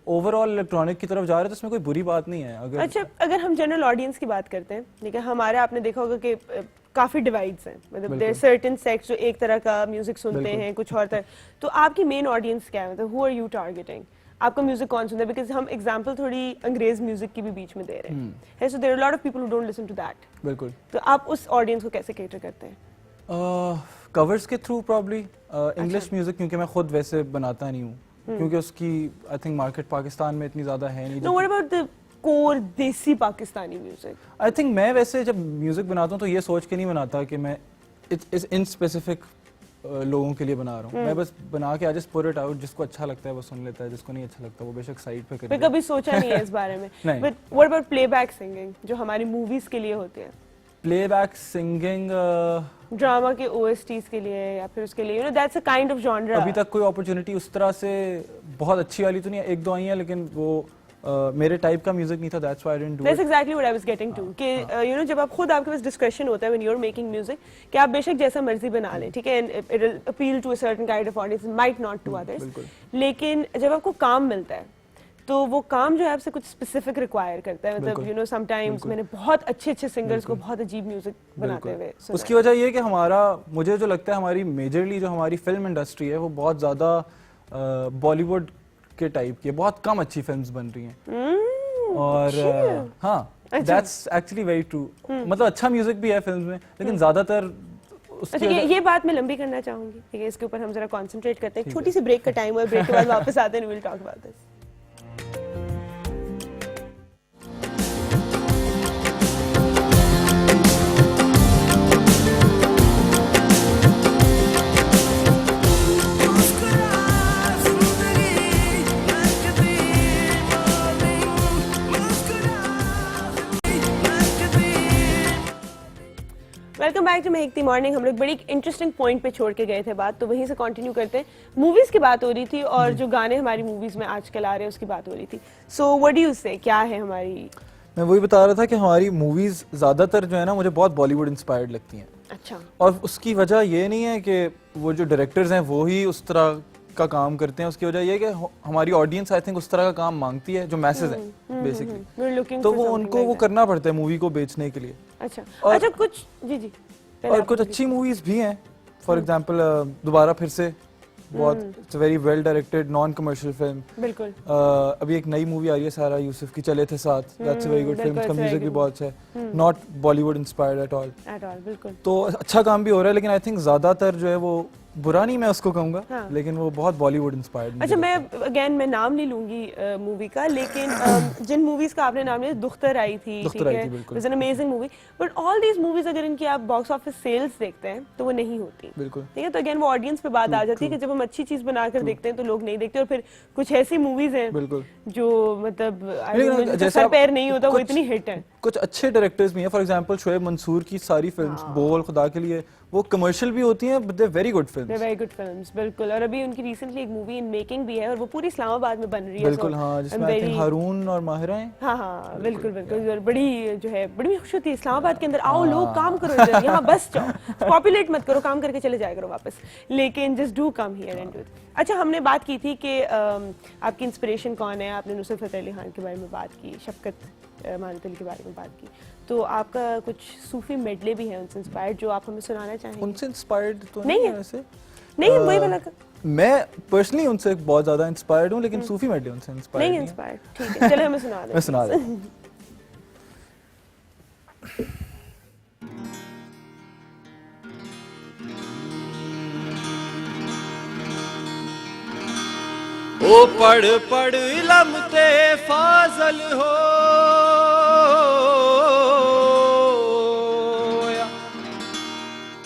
ओवरऑल इलेक्ट्रॉनिक की तरफ जा रहे हैं, तो इसमें कोई बुरी बात नहीं है। अच्छा, अगर हम जनरल ऑडियंस की बात करते हैं, ठीक है, हमारे आपने देखा होगा कि काफी डिवाइड्स हैं, मतलब देयर सर्टेन सेक्ट्स जो एक तरह का म्यूजिक सुनते हैं, कुछ और तरह, तो आपकी मेन ऑडियंस क्या है, मतलब हु आर यू टारगेटिंग? आपका म्यूजिक कौन सुनता है? बिकॉज हम एग्जांपल थोड़ी अंग्रेज म्यूजिक की भी बीच में दे रहे हैं, so there are lot of people who don't listen to that. बिल्कुल। तो आप उस ऑडियंस को कैसे कैटर करते हैं? कवर्स के थ्रू प्रॉब्ली। इंग्लिश म्यूजिक क्योंकि मैं खुद वैसे बनाता नहीं हूँ, क्योंकि उसकी आई थिंक मार्केट पाकिस्तान में इतनी ज़्यादा है नहीं। No, what about the core desi Pakistani music? I think मैं वैसे जब म्यूजिक बनाता हूँ तो ये सोच के नहीं बनाता कि मैं इन स्पेसिफिक लोगों के लिए बना रहा हूँ। मैं बस बना के I just put it out, जिसको अच्छा लगता है वो सुन लेता है, जिसको नहीं अच्छा लगता वो बेशक साइड पे कर मैं दे। कभी सोचा नहीं है इस बारे में। नहीं। But what about playback singing जो हमारी मूवीज के लिए होती है, प्लेबैक सिंगिंग ड्रामा के OSTs के लिए, या फिर उसके लिए, you know, that's a kind of genre. अभी तक कोई अपॉर्चुनिटी उस तरह से बहुत अच्छी वाली तो नहीं है, एक दो आई हैं, लेकिन वो मेरे टाइप का म्यूजिक नहीं था, that's why I didn't do That's it. exactly what I was getting to कि you know, जब आप खुद, आपके पास डिस्क्रेशन होता है when you're making music, कि आप बेशक जैसा मर्जी बना लें, ठीक है, and it will appeal to a certain kind of audience, might not to others, बिल्कुल। लेकिन जब आपको काम मिलता है तो वो काम जो है आपसे कुछ स्पेसिफिक रिक्वायर करता है, मतलब बिल्कुल। यू नो, समटाइम्स मैंने बहुत अच्छे सिंगर्स को बहुत अजीब म्यूजिक बनाते हुए सुना उसकी वजह ये है कि मुझे जो लगता है हमारी मेजरली जो हमारी फिल्म इंडस्ट्री है वो बहुत ज़्यादा बॉलीवुड के टाइप की है, बहुत कम अच्छी फिल्म्स बन रही हैं। और हाँ, दैट्स एक्चुअली वेरी ट्रू। मतलब अच्छा म्यूजिक भी है फिल्म्स में, लेकिन ज़्यादातर अच्छा, ये बात मैं लंबी करना चाहूंगी, ठीक है, इसके ऊपर हम जरा कंसंट्रेट करते हैं। छोटी सी ब्रेक का टाइम है, ब्रेक के बाद वापस आते हैं, will talk about this. Welcome back to महकती मॉर्निंग। हम लोग बड़ी इंटरेस्टिंग पॉइंट पे छोड़ के गए थे बात, तो वहीं से कंटिन्यू करते हैं। मूवीज की बात हो रही थी और जो गाने हमारी मूवीज में आजकल आ रहे हैं उसकी बात हो रही थी। सो व्हाट डू यू से, क्या है हमारी? मैं वही बता रहा था कि हमारी मूवीज ज़्यादातर जो है ना मुझे बहुत बॉलीवुड इंस्पायर्ड लगती हैं। अच्छा, और उसकी वजह ये नहीं है कि वो जो डायरेक्टर्स हैं वो ही उस तरह का काम करते हैं, उसकी वजह ये है कि हमारी ऑडियंस आई थिंक उस तरह का काम मांगती है, जो मैसेज हैं बेसिकली, तो वो उनको वो करना पड़ता है मूवी को बेचने के लिए। अच्छा, और- अच्छा, कुछ जी और कुछ अच्छी मूवीज भी हैं, फॉर एग्जांपल दोबारा फिर से बहुत it's very well directed non commercial film. बिल्कुल। अभी एक नई मूवी आ रही है सारा यूसुफ की, चले थे साथ, that's a very good film, बिल्कुल, उसका it's very म्यूजिक भी good. बहुत अच्छा है, not Bollywood inspired at all. At all, बिल्कुल। तो अच्छा काम भी हो रहा है, लेकिन आई थिंक ज़्यादातर जो है वो बुरा नहीं मैं उसको कहूँगा, हाँ। लेकिन वो बहुत बॉलीवुड इंस्पायर्ड। अच्छा, मैं नाम नहीं लूंगी मूवी का, लेकिन जिन मूवीज का आपने नाम लिया, दुख्तर आई थी, दुख्तर आई थी, बिल्कुल। It's an amazing movie, but all these movies अगर इनकी आप बॉक्स ऑफिस सेल्स देखते हैं तो वो नहीं होती, बिल्कुल। ठीक है। तो अगेन वो ऑडियंस पे बात आ जाती है कि जब हम अच्छी चीज बनाकर देखते हैं तो लोग नहीं देखते, और फिर कुछ ऐसी मूवीज हैं बिल्कुल जो मतलब जैसे सर आप पैर नहीं होता, वो कुछ- इतनी हिट है। कुछ अच्छे डायरेक्टर्स भी हैं, फॉर एग्जांपल शोएब मंसूर की सारी फिल्म्स बोल खुदा के लिए, वो कमर्शियल भी होती हैं but they very good they films. Very good films, बिल्कुल। और अभी उनकी रिसेंटली एक मूवी इन मेकिंग भी है, और वो पूरी इस्लामाबाद में बन रही है। बिल्कुल हाँ, जिसमें आई थिंक हारून और माहिरा हैं। हाँ हाँ, बिल्कुल बिल्कुल। और बड़ी जो है, बड़ी खुश होती है इस्लामाबाद के अंदर, आओ लोग काम करो इधर, यहाँ बस जाओ, पॉपुलेट मत करो, काम करके चले जाया करो वापस, लेकिन just do come here and do it. अच्छा, हमने बात की थी कि आपकी इंस्पिरेशन कौन है, आपने नुसरत फतेह अली खान के बारे में बात की, शफकत मानतली के बारे में बात की, तो आपका कुछ सूफी मेडले भी है उनसे इंस्पायर्ड जो आप हमें सुनाना चाहेंगे? उनसे इंस्पायर्ड तो नहीं नहीं है। है वैसे, नहीं, वही वाला मैं पर्सनली उनसे बहुत ज्यादा इंस्पायर्ड हूँ, लेकिन सूफी मेडले उनसे इंस्पायर्ड नहीं इंस्पायर्ड, ठीक है, चलो हमें सुना दो। मैं सुना देता हूँ। ओ पढ़ पढ़ इलम ते फाजल हो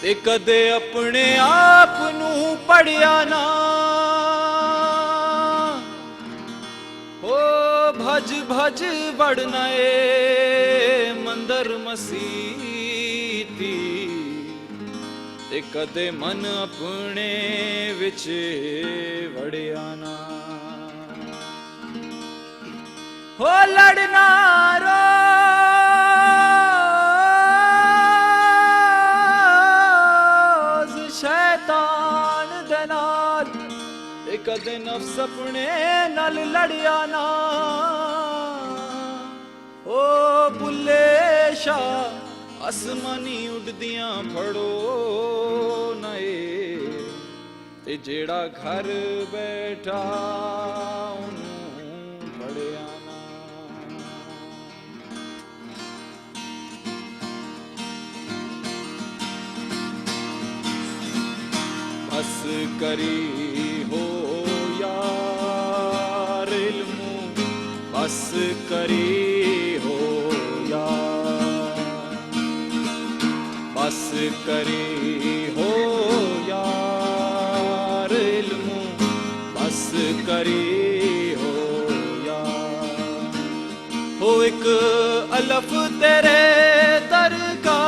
ते कदे अपने आप नू पढ़िया ना हो भज भज बढ़ना ए मंदर मसीती ते कदे मन अपने विच वड़िया ना हो लड़ना रोज शैतान दे नाल ते कदे नफ्स अपने नाल लड़िया ना ओ बुल्ले शाह आसमानी उड़दियां फड़ो नए ते जेड़ा घर बैठा उन्हों फड़िया ना बस करी हो यार इल्मू बस करी हो यार बस करी हो यार इल्मू बस करी हो यार हो एक अलफ तेरे दर का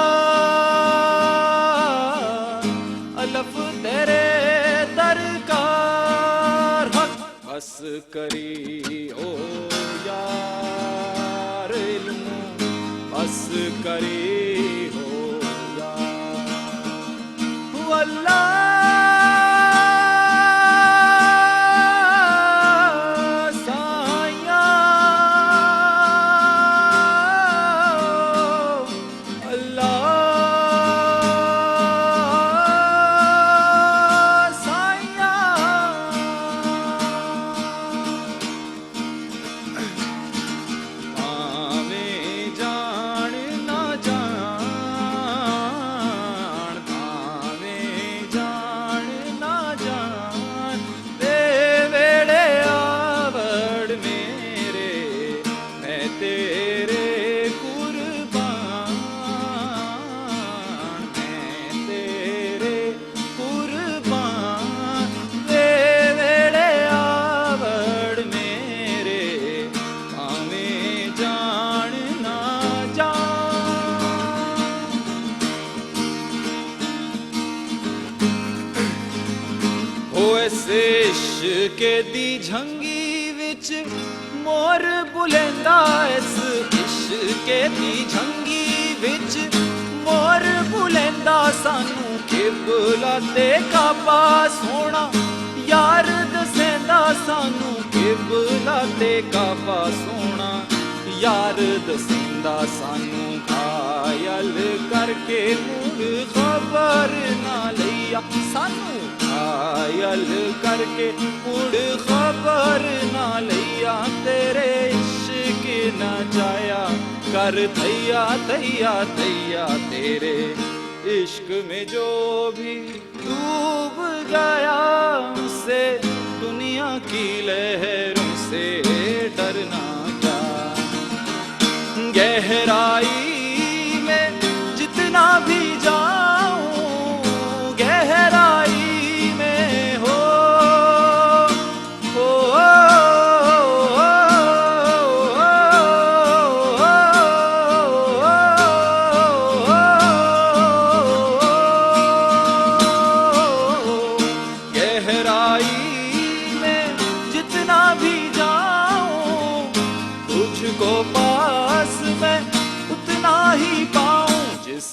अलफ तेरे दर का हक बस करी हो यार इल्मू बस करी हो अल्लाह साया अल्लाह साया भावें जान ना जान जान ना जान दे वेड़े आवड़ मेरे मैं तेरे कुर्बान मैं तेरे कुर्बान दे वेड़े आवड़ मेरे भावें जान ना जान हो ऐसे इश्क दी झंगी विच मोर बुलेंदा इस इश्क दी झंगी विच मोर बुलेंदा सानू किबला ते काबा सोना यार दसेंदा सानू किबला ते काबा सोना यार दसेंदा सानू घायल करके मुड़ खबर ना लिया सानू घायल करके मुड़ खबर ना लिया तेरे इश्क ना जाया कर थैया थैया थैया तेरे इश्क में जो भी डूब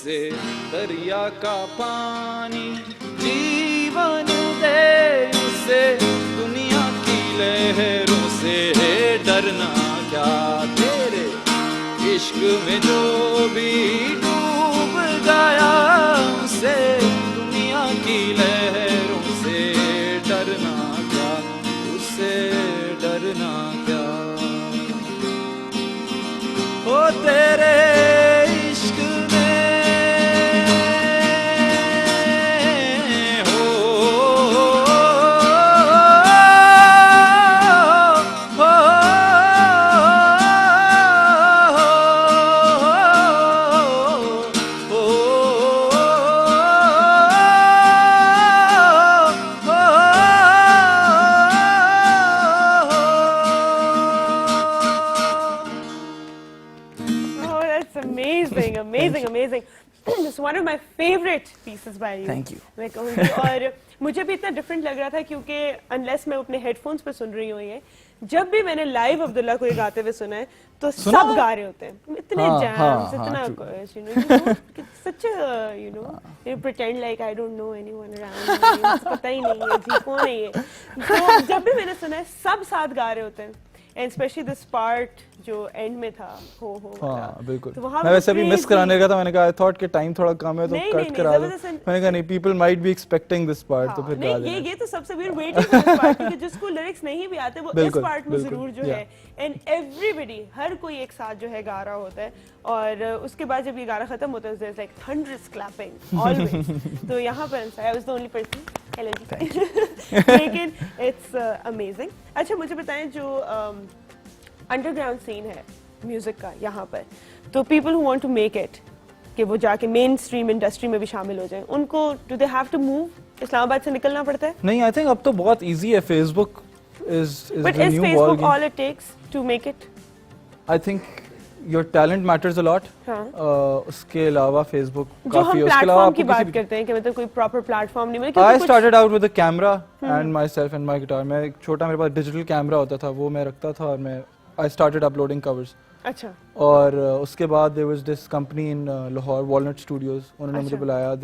से दरिया का पानी, जीवन दे उसे दुनिया की लहरों से, डरना क्या तेरे इश्क में जो भी डूब गया उसे, दुनिया की लहरों से डरना क्या, उससे डरना क्या। ओ तेरे इश्क में हो Oh, that's amazing, amazing, amazing. It's one of my favorite pieces by you. Thank you. मैं कहूँगी, और मुझे भी इतना डिफरेंट लग रहा था क्योंकि अनलेस मैं अपने हेडफोन्स पे सुन रही हूँ ये, जब भी मैंने लाइव अब्दुल्ला को ये गाते हुए सुना है तो सब गा रहे होते हैं, इतने जैम्स, इतना such you know pretend like I don't know anyone around, पता ही नहीं है जी कौन है ये। तो जब भी मैंने सुना है सब साथ गा रहे होते हैं, एंड स्पेशली दिस पार्ट जो एंड में था हो हाँ बिल्कुल। तो वहाँ मैं वैसे भी मिस crazy- कराने का था, मैंने कहा आई थॉट कि टाइम थोड़ा कम है तो नहीं, कट नहीं, करा दो। जबरदस्त- मैंने कहा नहीं, people might be expecting this part, तो फिर गा नहीं देना। ये तो सबसे we are waiting for this part, क्योंकि जिसको लिरिक्स नहीं भी आते वो इस बिल्कुल, पार्ट में बिल्कुल, जरूर जो yeah. है, एंड एवरीबॉडी हर कोई एक साथ जो है गा रहा होता है, और उसके बाद जब ये गाना खत्म होता है there is like thunderous clapping always. तो यहाँ पर I was the only person, hello ji. लेकिन इट्स अमेजिंग। अच्छा मुझे बताएं, जो अंडरग्राउंड सीन है म्यूजिक का यहाँ पर, तो people who want to make it कि वो जाके मेन स्ट्रीम इंडस्ट्री में भी शामिल हो जाएं, उनको do they have to move Islamabad से निकलना पड़ता है? नहीं, आई थिंक अब तो बहुत इजी है, Facebook is but the is new ball Facebook game. All it takes to make it? I think your talent matters a lot. हाँ। उसके अलावा फेसबुक जो काफी हम है, उसके अलावा प्लेटफॉर्म आपको की बात किसी करते हैं कि मतलब कोई प्रॉपर प्लेटफॉर्म नहीं मिला, आई क्योंकि कुछ started out with a camera and my self and my guitar. मैं एक छोटा, मेरे पास डिजिटल कैमरा होता था, वो मैं रखता था, और मैं आई स्टार्टेड अपलोडिंग कवर्स। अच्छा और उसके बाद there was this company in Lahore, Walnut Studios, उन्होंने मुझे अच्छा। बुलाया।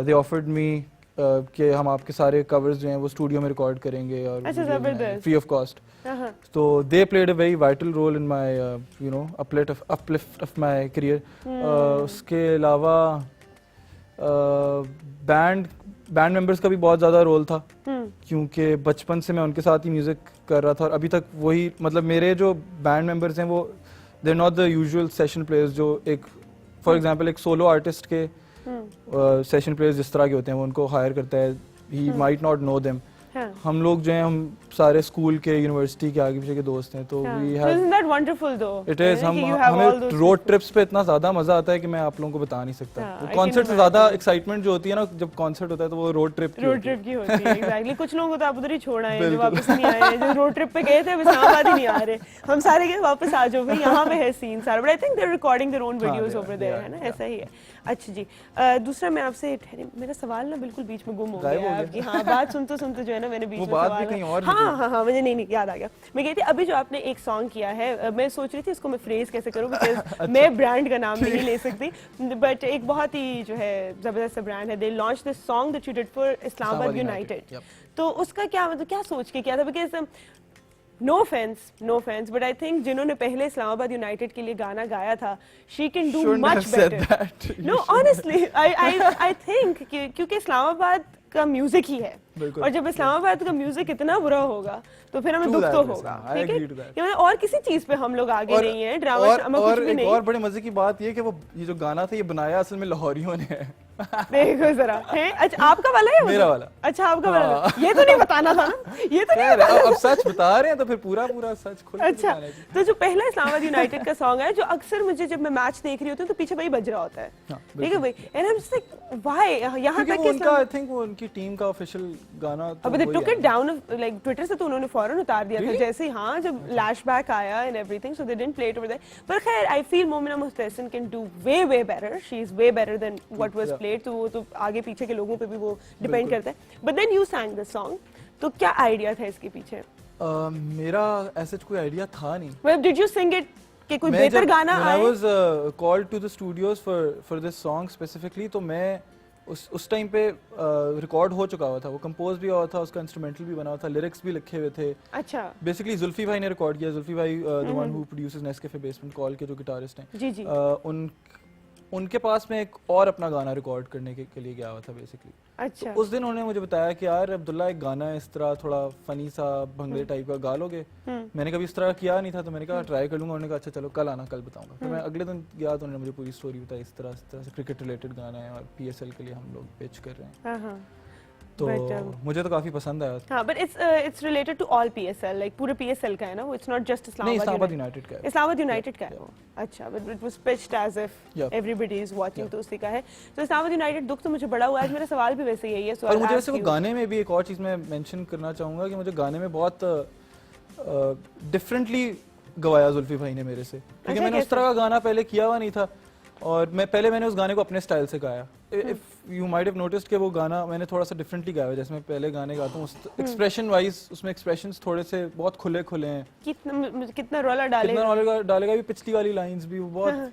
दे ऑफर्ड मी कि हम आपके सारे कवर्स जो हैं वो स्टूडियो में रिकॉर्ड करेंगे और अच्छा, जबरदस्त। Free of cost. हाँ तो they played a very vital role in my you know uplift of my career. उसके अलावा बैंड मेंबर्स का भी बहुत ज़्यादा रोल था, क्योंकि बचपन से मैं उनके साथ ही म्यूज़िक कर रहा था, और अभी तक वही, मतलब मेरे जो बैंड मेंबर्स हैं वो they are not the usual session players, जो एक फॉर एग्जांपल एक सोलो आर्टिस्ट के सेशन प्लेयर्स जिस तरह के होते हैं वो उनको हायर करता है, he might not know them. हाँ। हम लोग जो हैं, हम सारे स्कूल के, यूनिवर्सिटी के आगे पीछे के दोस्त हैं, तो we have, Isn't that wonderful though? It is, कि you have all हमें those रोड people. ट्रिप्स पे इतना ज्यादा मजा आता है कि मैं आप लोगों को बता नहीं सकता। हाँ, I can कॉन्सर्ट से imagine. ज्यादा एक्साइटमेंट जो होती है ना, जब कॉन्सर्ट होता है तो वो रोड ट्रिप की रोड होती है। ट्रिप की होती है एग्जैक्टली। कुछ लोगों को तो आप उधर ही छोड़ आए हैं, जो बिल्कुल। वापस नहीं आए हैं, जो रोड ट्रिप पे गए थे अब इस्लामाबाद ही नहीं आ रहे। हम सारे गए वापस आ जाओ भाई, यहाँ पे है सीन सारा, but I think they are recording their own videos they over are, there, they है ना, are, ऐसा ही है। अच्छा जी, दूसरा मैं आपसे, मेरा सवाल ना बिल्कुल बीच में गुम हो गायब गया हो गया। आपकी। हाँ, बात सुनते सुनते जो है ना मैंने बीच वो में बात भी सवाल, कहीं और हाँ हाँ हाँ मुझे नहीं याद आ गया। मैं कहती अभी जो आपने एक सॉन्ग किया है, मैं सोच रही थी इसको मैं फ्रेज कैसे करूँ, बिकॉज मैं ब्रांड का नाम नहीं ले सकती, बट एक बहुत ही जो है जबरदस्त ब्रांड है, they launch this song that you did for Islamabad United. तो उसका क्या मतलब, क्या सोच के किया था? Because no offence but I think जिन्होंने पहले इस्लामाबाद यूनाइटेड के लिए गाना गाया था, she can do Shouldn't much have said better. that. You know honestly I think क्योंकि इस्लामाबाद का म्यूजिक ही है, बिल्कुल। और जब इस्लामाबाद का म्यूजिक इतना बुरा होगा तो फिर हमें True दुख that, तो listen, होगा, I ठीक है? agree to that. कि मतलब और किसी चीज पे हम लोग आगे नहीं है, ड्रामा और कुछ भी एक नहीं। और बड़े मजे की बात ये कि वो ये जो गाना था ये बनाया असल में लाहौरियों ने है। देखो जरा है, अच्छा आपका वाला है? मेरा वाला। अच्छा आपका वाला, हाँ। ये तो नहीं बताना था ना, ये तो नहीं खैर, बताना अब सच बता रहे हैं तो फिर पूरा सच खुल के अच्छा, बताना है जी। तो जो पहला इस्लामाबाद यूनाइटेड का सॉन्ग है, जो अक्सर मुझे जब मैं मैच देख रही होती हूँ तो पीछे वही बज रहा होता है, हाँ, ठीक है भाई, and I am just like why, यहाँ क्योंकि तक वो कि उनका, आई थिंक वो उनकी टीम का ऑफिशियल गाना तो अब दे वही टुक है। इट डाउन, लाइक ट्विटर से तो उन्होंने फौरन उतार दिया था, Really? जैसे ही हाँ जब लैशबैक आया and everything, so they didn't play it over there. पर खैर I feel Momina Mustehsan can do way better, she is way better than what was Yeah. Played, तो वो तो आगे पीछे के लोगों पे भी वो डिपेंड करता है। But then you sang the song, तो क्या आइडिया था इसके पीछे? मेरा ऐसा कोई आइडिया था नहीं। Well, did you sing it कि कोई बेहतर गाना I आए? was called to the studios for this song specifically, तो मैं उस टाइम पे रिकॉर्ड हो चुका हुआ था, वो कंपोज भी हुआ था, उसका इंस्ट्रूमेंटल भी बना हुआ था, लिरिक्स भी लिखे हुए थे. अच्छा बेसिकली जुल्फी भाई ने रिकॉर्ड किया. जुल्फी भाई the one who produces Nescafe basement call के जो गिटारिस्ट हैं, जी जी. उनके पास में एक और अपना गाना रिकॉर्ड करने के लिए गया हुआ था बेसिकली. अच्छा उस दिन उन्होंने मुझे बताया कि यार अब्दुल्ला एक गाना है इस तरह थोड़ा फनी सा भंगड़े टाइप का गा लोगे. मैंने कभी इस तरह किया नहीं था, तो मैंने कहा ट्राई कर लूंगा. उन्होंने कहा अच्छा चलो कल आना, कल बताऊंगा. तो मैं अगले दिन गया तो उन्होंने मुझे पूरी स्टोरी बताई, इस तरह से क्रिकेट रिलेटेड गाना है और PSL के लिए हम लोग पिच कर रहे हैं. हाँ हाँ. तो But, मुझे तो काफी पसंद आया. हाँ, but it's related to all PSL, like पूरे PSL का है ना वो, it's not just नहीं, Islamabad इस्लामाबाद यूनाइटेड का है. Islamabad United का है वो. अच्छा, but it was pitched as if Yeah. everybody is watching, तो उसी का है. तो Islamabad United दुख तो मुझे बड़ा हुआ है. आज मेरा सवाल भी वैसे यही है. So और I'll मुझे ask वैसे वो you. गाने में भी एक और चीज़ मैं मेंशन करना चाहूँगा कि मुझे गाने में बहुत डिफरेंटली गवाया जुल्फी भाई ने मेरे से, क्योंकि अच्छा, मैंने उस कैसे? तरह का गाना पहले किया हुआ नहीं था. और मैंने उस गाने को अपने स्टाइल से गाया. If you might have noticed कि वो गाना मैंने थोड़ा सा डिफरेंटली गाया है. जैसे मैं पहले गाने गाता हूँ एक्सप्रेशन वाइज, उसमें एक्सप्रेशंस थोड़े से बहुत खुले खुले हैं. कितना रोला डाले. कितना डालेगा भी, पिछली वाली लाइंस भी वो बहुत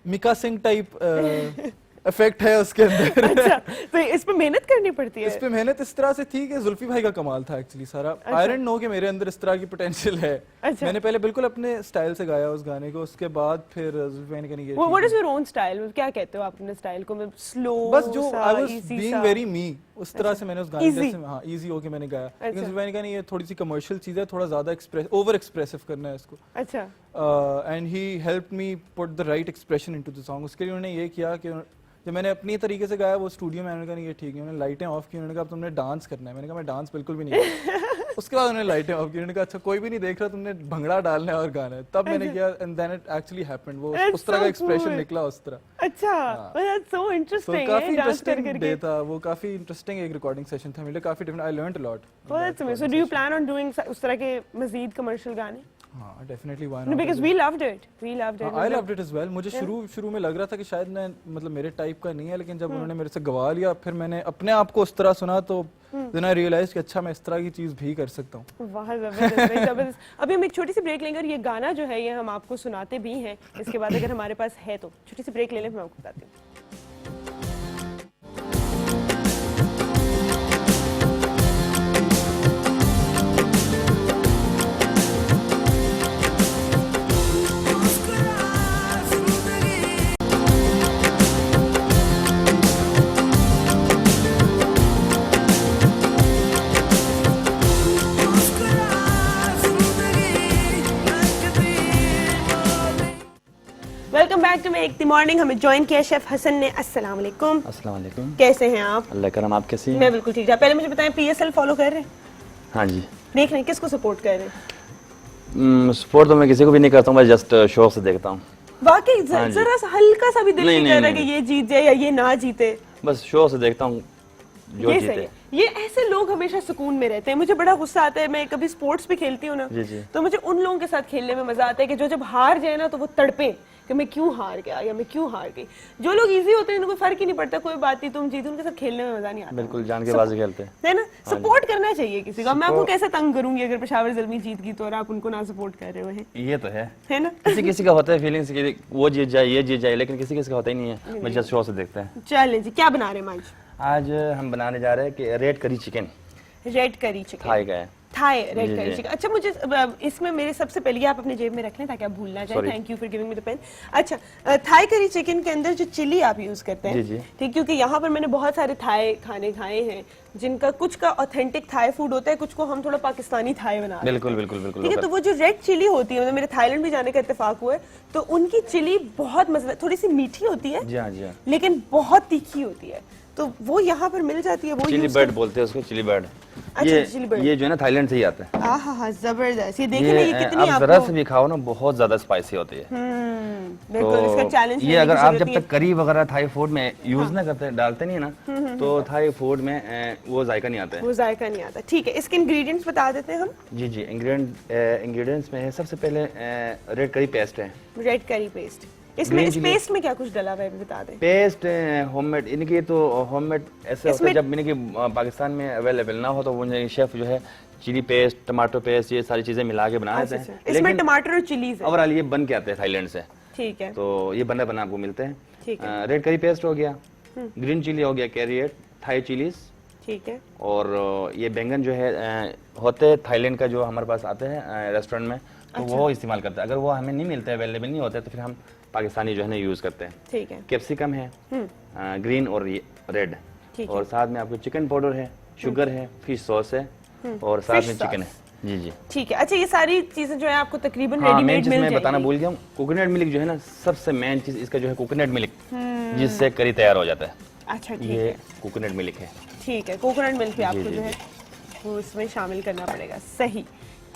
मिका सिंह टाइप इफेक्ट है उसके अंदर. अच्छा, तो इस पे मेहनत करनी पड़ती है. इस पे मेहनत इस तरह से थी कि जुल्फी भाई का कमाल था एक्चुअली सारा. आई डोंट नो कि मेरे अंदर इस तरह की पोटेंशियल है. अच्छा. मैंने पहले बिल्कुल अपने स्टाइल से गाया उस गाने को, उसके बाद फिर जुल्फी भाई ने कहा ये What is your own style? क्या कहते हो आप अपने स्टाइल को? स्लो बस जो आई वाज बीइंग वेरी मी, उस तरह से मैंने उस गाने Easy. जैसे हाँ इजी होके मैंने गाया. अच्छा. लेकिन जुल्फी भाई ने कहा नहीं ये थोड़ी सी कमर्शियल चीज है, थोड़ा ज्यादा ओवर एक्सप्रेसिव करना है इसको. अच्छा. And he helped me put the right expression into the song. उसके लिए उन्होंने ये किया कि जब मैंने अपनी तरीके से गाया वो स्टूडियो में, उन्होंने कहा नहीं ये ठीक है. उन्होंने लाइटें ऑफ की, उन्होंने कहा अब तुमने डांस करना है. मैंने कहा मैं डांस बिल्कुल भी नहीं करता. उसके बाद उन्होंने लाइटें ऑफ की, उन्होंने कहा अच्छा कोई भी नहीं देख रहा, तुमने भंगड़ा डालना है और गाना है. तब मैंने किया and then it actually happened. वो That's उस तरह का so एक्सप्रेशन cool. निकला उस तरह. अच्छा, that's so तो interesting. काफी है डांस कर इंटरेस्टिंग करके. डे था वो. काफी इंटरेस्टिंग एक रिकॉर्डिंग सेशन था मेरे लिए. काफी different. I learned a lot. Oh, that's amazing. So do you plan on doing उस तरह के मजीद कमर्शियल गाने? हाँ definitely why No, not. because we loved it. We loved it. I loved it as well. मुझे शुरू में लग रहा था कि शायद मैं मतलब मेरे टाइप का नहीं है, लेकिन जब उन्होंने मेरे से गवा लिया फिर मैंने अपने आप को उस तरह सुना तो देन आई रियलाइज कि अच्छा मैं इस तरह की चीज भी कर सकता हूँ. वाह जबरदस्त भाई, जबरदस्त. अभी हम एक छोटी सी ब्रेक लेंगे और ये गाना जो है ये हम आपको सुनाते भी हैं. इसके बाद अगर हमारे पास है तो छोटी सी ब्रेक ले लें, मैं आपको बताती हूँ. Welcome back to make the morning. हमें ज्वाइन किया शेफ हसन ने. अस्सलाम वालेकुम. अस्सलाम वालेकुम. कैसे हैं आप? अल्लाह करम. आप कैसी हैं? मैं बिल्कुल ठीक ठाक. पहले मुझे बताएं PSL फॉलो कर रहे हैं? हाँ जी. देख रहे हैं किसको सपोर्ट कर रहे हैं? स्पोर्ट तो मैं किसी को भी नहीं करता हूँ, मैं जस्ट शौक से देखता हूँ. वाकई हाँ जी. जरा सा हल्का सा भी दिल नहीं, नहीं नहीं, कर रहा नहीं. कि ये जीत जाए या ये ना जीते. बस शौक से देखता हूँ जो ये सही जीते. है. ये ऐसे लोग हमेशा सुकून में रहते हैं. मुझे बड़ा गुस्सा आता है, मैं कभी स्पोर्ट्स भी खेलती हूँ ना, जी, जी. तो मुझे उन लोगों के साथ खेलने में मजा आता है कि जो जब हार जाए ना तो वो तड़पे कि मैं क्यों हार गया या मैं क्यों हार गई. जो लोग इजी होते हैं उनको फर्क ही नहीं पड़ता, कोई बात नहीं तुम जीतो, उनके साथ खेलने में मजा नहीं आता. बिल्कुल जान के बाजी खेलते हैं. है ना. सपोर्ट करना चाहिए किसी का. मैं आपको कैसे तंग करूंगी अगर पेशावर ज़ल्मी जीत गई तो और आप उनको ना सपोर्ट कर रहे हो हैं. ये तो है ना. किसी किसी का होता है फीलिंग्स कि वो जीत जाए ये जीत जाए, लेकिन किसी किसी का होता ही नहीं है. मैं जस्ट शौक से देखते हैं. चलें जी, क्या बना रहे हैं आज हम बनाने जा रहे हैं कि red curry chicken. Red curry chicken. Thai का है. थाई रेड जी, करी जी. चिकन. अच्छा, मुझे इसमें मेरे सबसे पहले ये आप अपने जेब में रख लें ताकि आप भूल ना जाए. Sorry. Thank you for giving me the pen. अच्छा, थाई करी चिकन के अंदर जो चिली आप यूज करते हैं, जी, जी. ठीक, क्योंकि यहाँ पर मैंने बहुत सारे थाई खाने खाए हैं जिनका कुछ का ऑथेंटिक थाई फूड होता है, कुछ को हम थोड़ा पाकिस्तानी थाई बना रहे हैं. बिल्कुल बिल्कुल बिल्कुल. ठीक है. तो वो जो रेड चिली होती है, मतलब मेरे थाईलैंड भी जाने का इत्तेफाक हुआ है, तो उनकी चिली बहुत मजेदार, थोड़ी सी मीठी होती है जी हाँ जी हाँ. लेकिन बहुत तीखी होती है. तो वो यहाँ पर मिल जाती है. वो चिली use बर्ड बोलते हैं उसको, चिली बर्ड. अच्छा, चिली बर्ड. ये जो है ना थाईलैंड से ही आता है. आहा, जबरदस्त. ये देखिए ना, ये कितनी आप जरा आपको से भी खाओ ना बहुत ज्यादा स्पाइसी होती है. बिल्कुल इसका चैलेंज. ये अगर आप जब तक करी वगैरह थाई फूड में यूज ना करते डालते नहीं है ना, तो थाई फूड में वो जायका नहीं आता है. वो जायका नहीं आता. ठीक है, इसके इंग्रेडिएंट्स बता देते हैं हम. जी जी. इंग्रेडिएंट्स में है सबसे पहले रेड करी पेस्ट है. रेड करी पेस्ट. इसमें Green इस chili. पेस्ट में क्या कुछ डला हुआ है बता दें. Paste homemade. इनकी तो होममेड ऐसे होता है इसमें- जब इनकी पाकिस्तान में अवेलेबल ना हो तो वो शेफ जो है चिली पेस्ट, टमाटो पेस्ट, ये सारी चीजें मिला के बना लेते हैं। इसमें टमाटर और चिलीज है। ओवरऑल ये बन के आते हैं थाईलैंड से, ठीक है। तो ये बना बना आपको मिलते हैं। ठीक है। रेड करी पेस्ट हो गया, ग्रीन चिली हो गया, कैरियट, थाई चिलीज, ठीक है। और ये बैंगन जो है होते हैं थाईलैंड का, जो हमारे पास आते हैं रेस्टोरेंट में, तो वो इस्तेमाल करते हैं। अगर वो हमें नहीं मिलते, अवेलेबल नहीं होते, तो फिर हम पाकिस्तानी जो है ना यूज़ करते हैं। ठीक है। कैप्सिकम है, ग्रीन और रेड, और साथ में आपको चिकन पाउडर है, शुगर है, फिश सॉस है, और साथ में चिकन है। जी जी, ठीक है। अच्छा, ये सारी चीजें जो है आपको तकरीबन हाँ, मेन रेडीमेड चीज मिल मैं जाएंगी। बताना भूल गया हूँ, कोकोनट मिल्क जो है ना, सबसे मेन चीज इसका जो है कोकोनट मिल्क, जिससे करी तैयार हो जाता है। अच्छा, ठीक ये है। कोकोनट मिल्क है। ठीक है, कोकोनट मिल्क भी आपको जी, जो है जी। वो इसमें शामिल करना पड़ेगा। सही,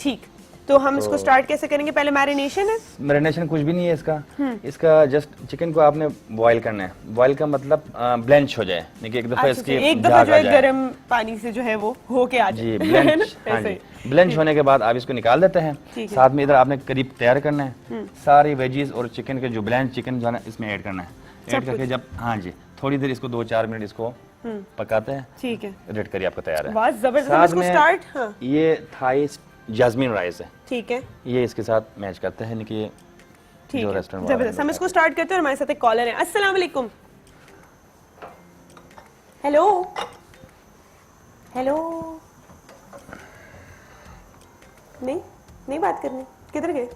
ठीक। तो हम इसको स्टार्ट कैसे करेंगे? पहले मैरिनेशन है। मैरिनेशन कुछ भी नहीं है इसका। इसका जस्ट चिकन को आपने बॉईल करना है। बॉईल का मतलब ब्लेंच हो जाए, देखिए एक दफा अच्छा, इसकी एक दफा झाग जो आ है जाए। गर्म पानी से जो है वो होके आ जी, जाए। ब्लेंच, हाँ जी, ब्लेंच होने के बाद आप इसको निकाल देते हैं। ठीक है। साथ में इधर आपने करीब तैयार करना है, सारी वेजीज और चिकन के जो ब्लेंच चिकन जो है ना, इसमें ऐड करना है। ऐड करके जब, हाँ जी, थोड़ी देर इसको 2-4 मिनट इसको पकाते हैं। ठीक है। रेड करी आपका तैयार है। बहुत जबरदस्त। हम साथ इसको में स्टार्ट, हाँ, ये थाई जैस्मिन राइस है, ठीक है। ये इसके साथ मैच करते हैं कि ठीक जो है, रेस्टोरेंट वाले जबरदस्त। हम लोग इसको स्टार्ट करते हैं और हमारे साथ एक कॉलर है। अस्सलाम वालेकुम। Hello hello. नहीं बात करनी, किधर गए?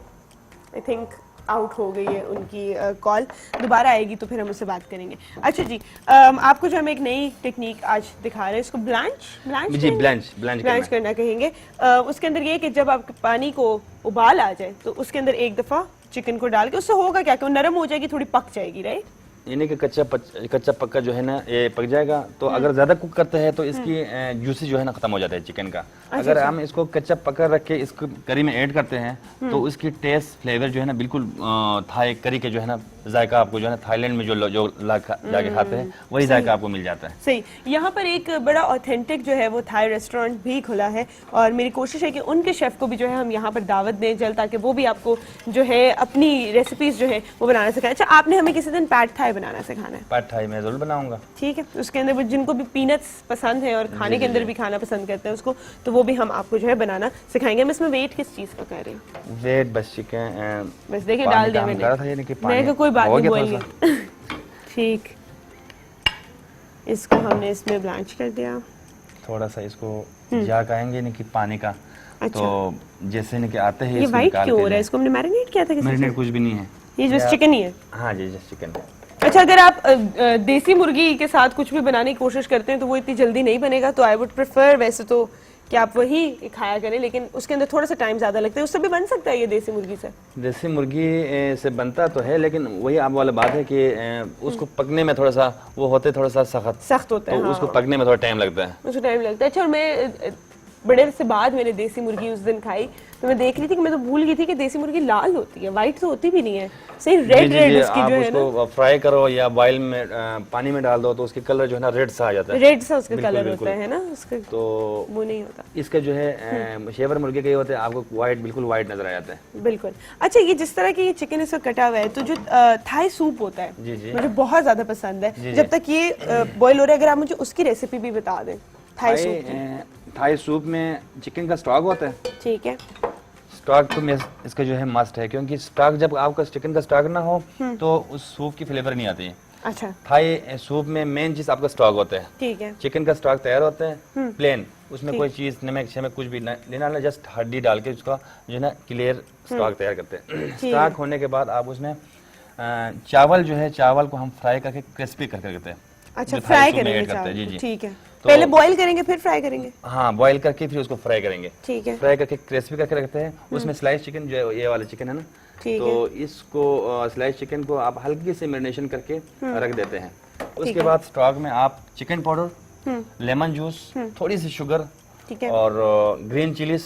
आई थिंक आउट हो गई है उनकी कॉल, दोबारा आएगी तो फिर हम उससे बात करेंगे। अच्छा जी, आपको जो हम एक नई टेक्निक आज दिखा रहे हैं, इसको ब्लांच जी, ब्लांच करना कहेंगे। उसके अंदर ये कि जब आपके पानी को उबाल आ जाए तो उसके अंदर एक दफ़ा चिकन को डाल के, उससे होगा क्या कि वो नरम हो जाएगी, थोड़ी पक जाएगी, राइट? यानी कि कच्चा पक्का जो है ना, ये पक जाएगा। तो अगर ज्यादा कुक करते हैं तो इसकी जूसी जो है ना खत्म हो जाता है चिकन का। अगर हम इसको कच्चा पक्का रख के इसको करी में ऐड करते हैं तो उसकी टेस्ट फ्लेवर जो है ना बिल्कुल थाई करी के जो है ना जायका आपको जो है ना थाईलैंड में जो जाके खाते हैं वही जायका आपको मिल जाता है। सही। यहाँ पर एक बड़ा ऑथेंटिक जो है वो थाई रेस्टोरेंट भी खुला है और मेरी कोशिश है कि उनके शेफ को भी जो है हम यहाँ पर दावत दें जल्द, ताकि वो भी आपको जो है अपनी रेसिपीज जो है वो बनाना सिखाएं। अच्छा, आपने हमें किसी दिन पैड थाई बनाना सिखाना है। पैड थाई मैं जरूर बनाऊंगा। ठीक है, उसके अंदर वो जिनको भी पीनट्स पसंद है और खाने के अंदर भी खाना पसंद करते हैं उसको, तो वो भी हम आपको जो है बनाना सिखाएंगे। हम इसमें वेट किस चीज़ का कर रहे हैं? वेट बस चिकन, बस देखिए डाल दिया मैंने, मैं कोई बात नहीं बोलेंगे। ठीक, इसको हमने इसमें ब्लांच कर दिया। थोड़ा सा इसको जाग आएंगे नहीं कि पानी का। अच्छा। तो जैसे नहीं कि आते हैं ये वाइट क्यों हो रहा है? इसको हमने मैरिनेट किया था किसी मैरिनेट कुछ भी नहीं है, ये जस्ट चिकन ही है। हाँ जी, जस्ट चिकन। अच्छा, अगर आप देसी मुर्गी के साथ कुछ भी बनाने की कोशिश करते हैं तो वो इतनी जल्दी नहीं बनेगा, तो आई वुड प्रेफर वैसे तो कि आप वही खाया करें, लेकिन उसके अंदर थोड़ा सा टाइम ज़्यादा लगता है। उससे भी बन सकता है ये देसी मुर्गी से? देसी मुर्गी से बनता तो है, लेकिन वही आप वाला बात है कि उसको पकने में थोड़ा सा वो होते थोड़ा सा सख्त होता है, तो हाँ। उसको पकने में थोड़ा टाइम लगता है। उसको टाइम लगता है। अच्छा, और मैं बड़े से बाद मैंने देसी मुर्गी उस दिन खाई तो मैं देख रही थी कि मैं तो भूल गई थी कि देसी मुर्गी लाल होती है, वाइट तो होती भी नहीं है। सही रेड इसकी आप जो है ना, उसको फ्राई करो या बॉयल में पानी में डाल दो तो उसके कलर जो है ना रेड सा आ जाता है। रेड सा उसका बिल्कुल, कलर बिल्कुल। होता है ना उसका, तो वो नहीं होता इसका जो है शेवर मुर्गे के होते हैं आपको वाइट, बिल्कुल वाइट नजर आ जाता है। बिल्कुल। अच्छा, ये जिस तरह की चिकन इसका कटा हुआ है, तो जो थाई सूप होता है जी, जी। मुझे बहुत ज्यादा पसंद है। जी, जब तक ये बॉयल हो रहा है, अगर आप मुझे उसकी रेसिपी भी बता दें थाई सूप की। थाई सूप में चिकन का स्टॉक होता है। ठीक है। स्टॉक तो इसका जो है मस्ट है, क्योंकि स्टॉक जब आपका चिकन का स्टॉक ना हो तो उस सूप की फ्लेवर नहीं आती है। अच्छा, थाई सूप में मेन चीज आपका स्टॉक होता है। ठीक है। चिकन का स्टॉक तैयार होता है प्लेन, उसमें कोई चीज नमक शमक कुछ भी नहीं डालना, जस्ट हड्डी डाल के उसका जो है ना क्लियर स्टॉक तैयार करते हैं। स्टॉक होने के बाद आप उसमें चावल जो है, चावल को हम फ्राई करके क्रिस्पी करके करते हैं। अच्छा, जो थाई फ्राई सूप में करेंगे ऐड करते हैं। चावल जी को, जी, ठीक है। तो- पहले बॉईल करेंगे फिर फ्राई करेंगे? हाँ, बॉईल करके फिर उसको फ्राई करेंगे। ठीक है। फ्राई करके क्रिस्पी करके रखते हैं। उसमें स्लाइस चिकन जो है, ये वाला चिकन है ना, तो इसको स्लाइस चिकन को आप हल्की से मैरिनेशन करके रख देते हैं। उसके बाद स्टॉक में आप चिकन पाउडर, लेमन जूस, थोड़ी सी शुगर, ठीक है, और ग्रीन चिलीज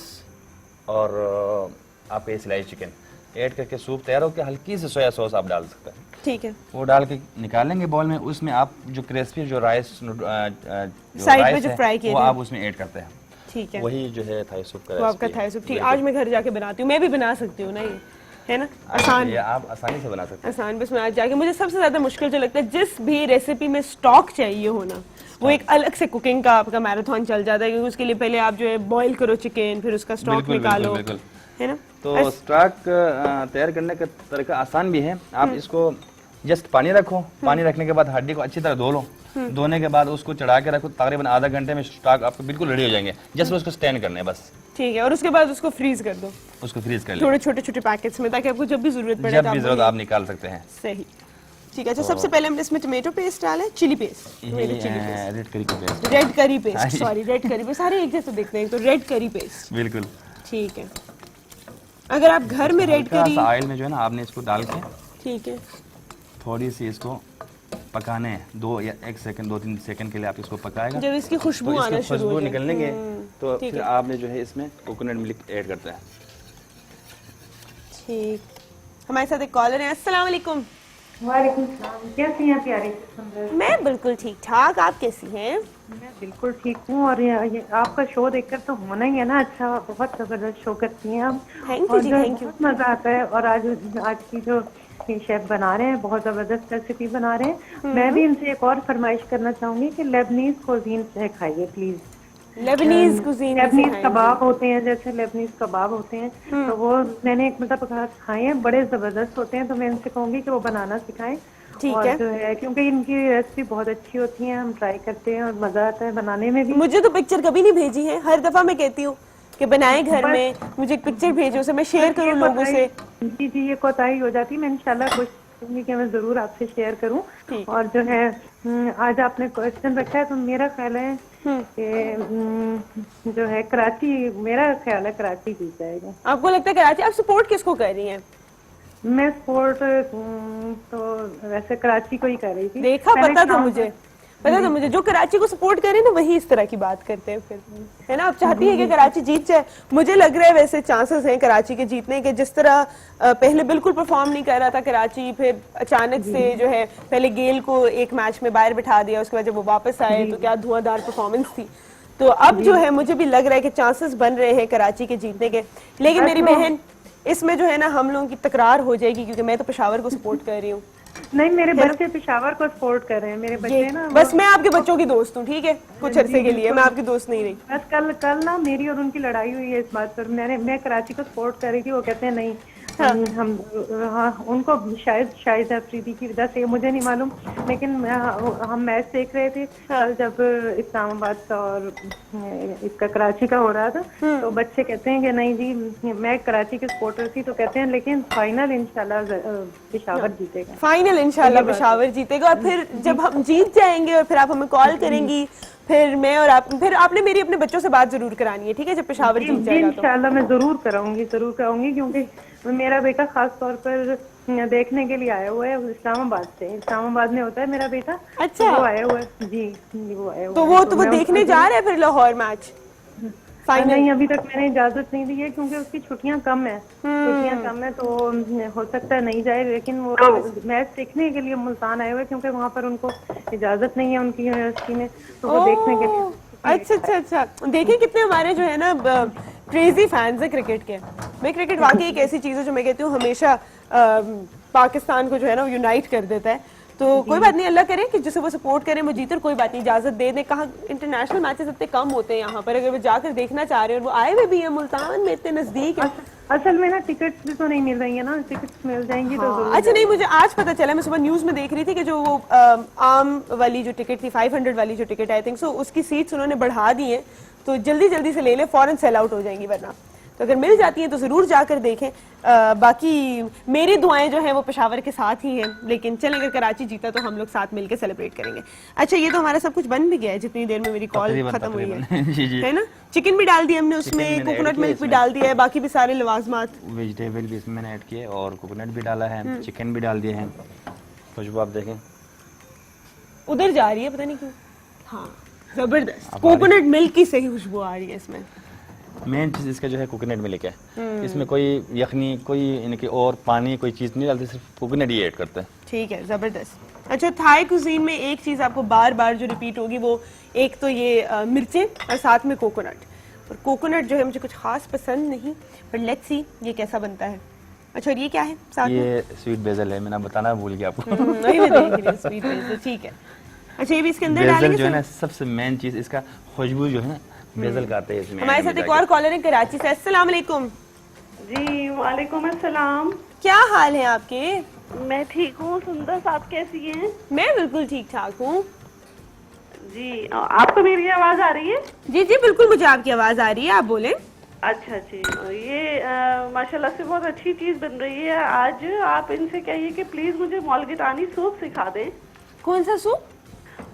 और आप ये स्लाइस चिकन ऐड करके सूप तैयार हो के हल्की सी सोया सॉस आप डाल सकते हैं। ठीक है। वो डाल के निकालेंगे बॉल में। उसमें आप जो क्रिस्पी जो राइस साइड में जो फ्राई किए वो थे, आप उसमें ऐड करते हैं। ठीक है। वही जो है थाई सूप का वो आपका थाई सूप। ठीक, आज मैं घर जाके बनाती हूँ। मैं भी बना सकती हूँ ना ये? है ना, आसान ये आप आसानी से बना सकते आसान बस में आज जाके। मुझे सबसे ज्यादा मुश्किल जो लगता है, जिस भी रेसिपी में स्टॉक चाहिए होना, वो एक अलग से कुकिंग का आपका मैराथन चल जाता है, क्योंकि उसके लिए पहले आप जो है बॉईल करो चिकन, फिर उसका स्टॉक बिल्कुल, निकालो, बिल्कुल, है ना। तो स्टॉक तैयार करने का तरीका आसान भी है। आप इसको जस्ट पानी रखो, पानी रखने के बाद हड्डी को अच्छी तरह धो लो, धोने के बाद उसको चढ़ा के रखो, तकरीबन आधा घंटे में स्टॉक आपको बिल्कुल रेडी हो जाएंगे। जस्ट उसको स्टैंड करने हैं बस, ठीक है, और उसके बाद उसको फ्रीज कर दो उसको फ्रीज कर थोड़े छोटे छोटे पैकेट्स में, ताकि आपको जब भी जरूरत पड़े जब तो भी आप जरूरत वही- आप निकाल सकते हैं। सही, ठीक है। अच्छा, सबसे पहले हमने इसमें टोमेटो पेस्ट डाला है, चिली पेस्ट, रेड करी का पेस्ट, रेड करी पेस्ट, सॉरी रेड करी पेस्ट, सारे एक जैसे दिखते हैं, तो रेड करी पेस्ट, बिल्कुल। ठीक है। अगर आप घर में रेड हल्का करी, सा ऑयल में जो है ना आपने इसको डाल के ठीक है, थोड़ी सी इसको पकाने हैं, 2 या 1 सेकंड 2-3 सेकंड के लिए आप इसको पकाएगा। जब इसकी तो खुशबू आना इसकी शुरू खुशबू हो जाए, निकलने के तो ठीक फिर है। आपने जो है इसमें कोकोनट मिल्क ऐड करता है। ठीक। हमारे साथ एक कॉलर है, अस्सलाम वालेकुम। वालेकुम सलाम, कैसी हैं प्यारी सुंदर? मैं बिल्कुल ठीक ठाक, आप कैसी हैं? मैं बिल्कुल ठीक हूँ, और ये आपका शो देखकर तो होना ही है ना अच्छा, बहुत जबरदस्त शो करती हैं आप। Thank you और जी, जो thank you। बहुत मजा आता है, और आज की जो ये शेफ बना रहे हैं बहुत जबरदस्त रेसिपी बना रहे हैं। मैं भी इनसे एक और फरमाइश करना चाहूंगी कि लेबनीज कुजीन से खाइए प्लीज। लेबनीज कुजीन लेबनीज कबाब होते हैं, जैसे लेबनीज कबाब होते हैं, तो वो मैंने एक मतलब खाए हैं, बड़े जबरदस्त होते हैं, तो मैं इनसे कहूंगी कि वो बनाना सिखाएं। ठीक और है। जो है क्योंकि इनकी रेसिपी बहुत अच्छी होती है, हम ट्राई करते हैं और मजा आता है बनाने में भी। मुझे तो पिक्चर कभी नहीं भेजी है, हर दफा मैं कहती हूँ कि बनाए घर में, मुझे एक पिक्चर भेजो, उसे मैं शेयर करूँ लोगों से। जी जी, ये कोताही हो जाती है, मैं इंशाल्लाह कोशिश करूंगी कि मैं जरूर आपसे शेयर करूं। ठीक। और जो है आज आपने क्वेश्चन रखा है, तो मेरा ख्याल है कि जो है कराची, मेरा ख्याल है कराची जीत जाएगा। आपको लगता है कराची? आप सपोर्ट किसको कर रही हैं? मैं स्पोर्ट तो वैसे कराची को ही कर रही थी। देखा, पहले पता था शाम मुझे, पता था मुझे, जो कराची को सपोर्ट करे ना वही इस तरह की बात करते हैं फिर, है ना। आप चाहती है कि कराची जीत जाए। मुझे लग रहा है वैसे चांसेस हैं कराची के जीतने के, जिस तरह पहले बिल्कुल परफॉर्म नहीं कर रहा था कराची, फिर अचानक से जो है पहले गेल को एक मैच में बाहर बिठा दिया, उसके बाद जब वो वापस आए तो क्या धुआंधार परफॉर्मेंस थी। तो अब जो है मुझे भी लग रहा है कि चांसेस बन रहे हैं कराची के जीतने के। लेकिन मेरी बहन, इसमें जो है ना हम लोगों की तकरार हो जाएगी, क्योंकि मैं तो पेशावर को सपोर्ट कर रही हूँ। नहीं, मेरे बच्चे पेशावर को सपोर्ट कर रहे हैं, मेरे बच्चे ना। बस मैं आपके बच्चों की दोस्त हूँ, ठीक है, कुछ अरसे के लिए मैं आपकी दोस्त नहीं रही। बस कल ना मेरी और उनकी लड़ाई हुई है इस बात पर। मैं कराची को सपोर्ट कर रही थी, वो कहते हैं नहीं हम उनको शायद अफरीदी की वजह से, मुझे नहीं मालूम, लेकिन हम मैच देख रहे थे कल जब इस्लामाबाद का और इसका कराची का हो रहा था, तो बच्चे कहते हैं कि नहीं जी, मैं कराची के सपोर्टर थी, तो कहते हैं लेकिन फाइनल इंशाल्लाह पेशावर जीतेगा। फाइनल इंशाल्लाह पेशावर जीतेगा, और फिर जब हम जीत जाएंगे और फिर आप हमें कॉल करेंगी, फिर मैं और आप, फिर आपने मेरी अपने बच्चों से बात जरूर करानी है, ठीक है, जब पेशावर जीत जाएगा तो। इंशाल्लाह मैं जरूर कराऊंगी, क्योंकि मेरा बेटा खास तौर पर देखने के लिए आया हुआ है इस्लामाबाद से। इस्लामाबाद में होता है मेरा बेटा। अच्छा। वो आया हुआ है जी, वो आया हुआ तो है। वो देखने जा रहे हैं फिर लाहौर मैच फाइनल? नहीं, अभी तक मैंने इजाजत नहीं दी है, क्योंकि उसकी छुट्टियां कम है, तो हो सकता है नहीं जाए, लेकिन वो मैच देखने के लिए मुल्तान आए हुए, क्योंकि वहाँ पर उनको इजाजत नहीं है उनकी यूनिवर्सिटी में, तो वो देखने के लिए। अच्छा, देखें कितने हमारे जो है ना क्रेजी फैंस है क्रिकेट के। मैं क्रिकेट वाकई एक ऐसी चीज है जो मैं कहती हूँ हमेशा पाकिस्तान को जो है ना यूनाइट कर देता है। तो कोई बात नहीं, अल्लाह करे कि जिसे वो सपोर्ट करें वो जीते, कोई बात नहीं, इजाजत दे दें। कहाँ इंटरनेशनल मैचेस इतने कम होते हैं यहाँ पर, अगर वो जाकर देखना चाह रहे हैं, और वो आए हुए भी हैं मुल्तान में, इतने नजदीक है। असल में ना टिकट्स भी तो नहीं मिल रही है ना, टिकट्स मिल जाएंगी तो जरूर। अच्छा, नहीं, मुझे आज पता चला, मैं सुबह न्यूज में देख रही थी कि जो वो आम वाली जो टिकट थी, 500 वाली जो टिकट आई थिंक सो, उसकी सीट्स उन्होंने बढ़ा दी हैं, तो जल्दी जल्दी से ले लें, फौरन सेल आउट हो जाएंगी, वरना तो अगर मिल जाती हैं तो जरूर जाकर देखें। बाकी मेरी दुआएं जो हैं वो पेशावर के साथ ही हैं, लेकिन चलें अगर कराची जीता तो हम लोग साथ मिलकर सेलिब्रेट करेंगे। अच्छा, ये तो हमारा सब कुछ बन भी गया है जितनी देर में मेरी कॉल खत्म हुई है, जी जी, है ना। चिकन भी डाल दिया हमने उसमें, कोकोनट मिल्क भी डाल दिया है, बाकी भी सारे लवाजमात, वेजिटेबल भी इसमें मैंने ऐड किए और कोकोनट भी डाला है, चिकन भी डाल दिए हैं। खुशबू आप देखें उधर जा रही है, पता नहीं क्यों। हाँ, जबरदस्त कोकोनट मिल्क की सही खुशबू आ रही है इसमें। मेन चीज़ इसका जो है कोकोनट मिल्क है, इसमें कोई यखनी, कोई इनके और पानी, कोई चीज़ नहीं डालते, सिर्फ कोकोनट ही ऐड करते हैं। ठीक है, जबरदस्त। अच्छा, थाई कुजीन में एक चीज़ आपको बार बार जो रिपीट होगी, वो एक तो ये मिर्चें और साथ में कोकोनट। और कोकोनट जो है मुझे कुछ खास पसंद नहीं, पर लेट्स सी ये कैसा बनता है। अच्छा, और ये क्या है साथ में? ये स्वीट बेजल है, मैंने बताना भूल गया आपको। वही मैं देख रही हूँ, स्वीट बेसल, ठीक है। अच्छा, ये भी इसके अंदर बेजल डालेंगे जो है सर? ना सबसे मेन चीज, इसका खुशबू जो है ना बेजल का आता है इसमें। हमारे साथ एक और कॉलर है कराची से। अस्सलाम वालेकुम। जी वालेकुम अस्सलाम। क्या हाल है आपके? मैं ठीक हूँ, सुंदर साहब कैसी हैं? मैं बिल्कुल ठीक ठाक हूँ जी, आपको मेरी आवाज आ रही है? जी जी बिल्कुल, मुझे आपकी आवाज आ रही है, आप बोलें। अच्छा जी, ये माशाल्लाह से बहुत अच्छी चीज बन रही है। आज आप इनसे कहिए कि प्लीज मुझे मौलगिटानी सूप सिखा दें। कौन सा सूप?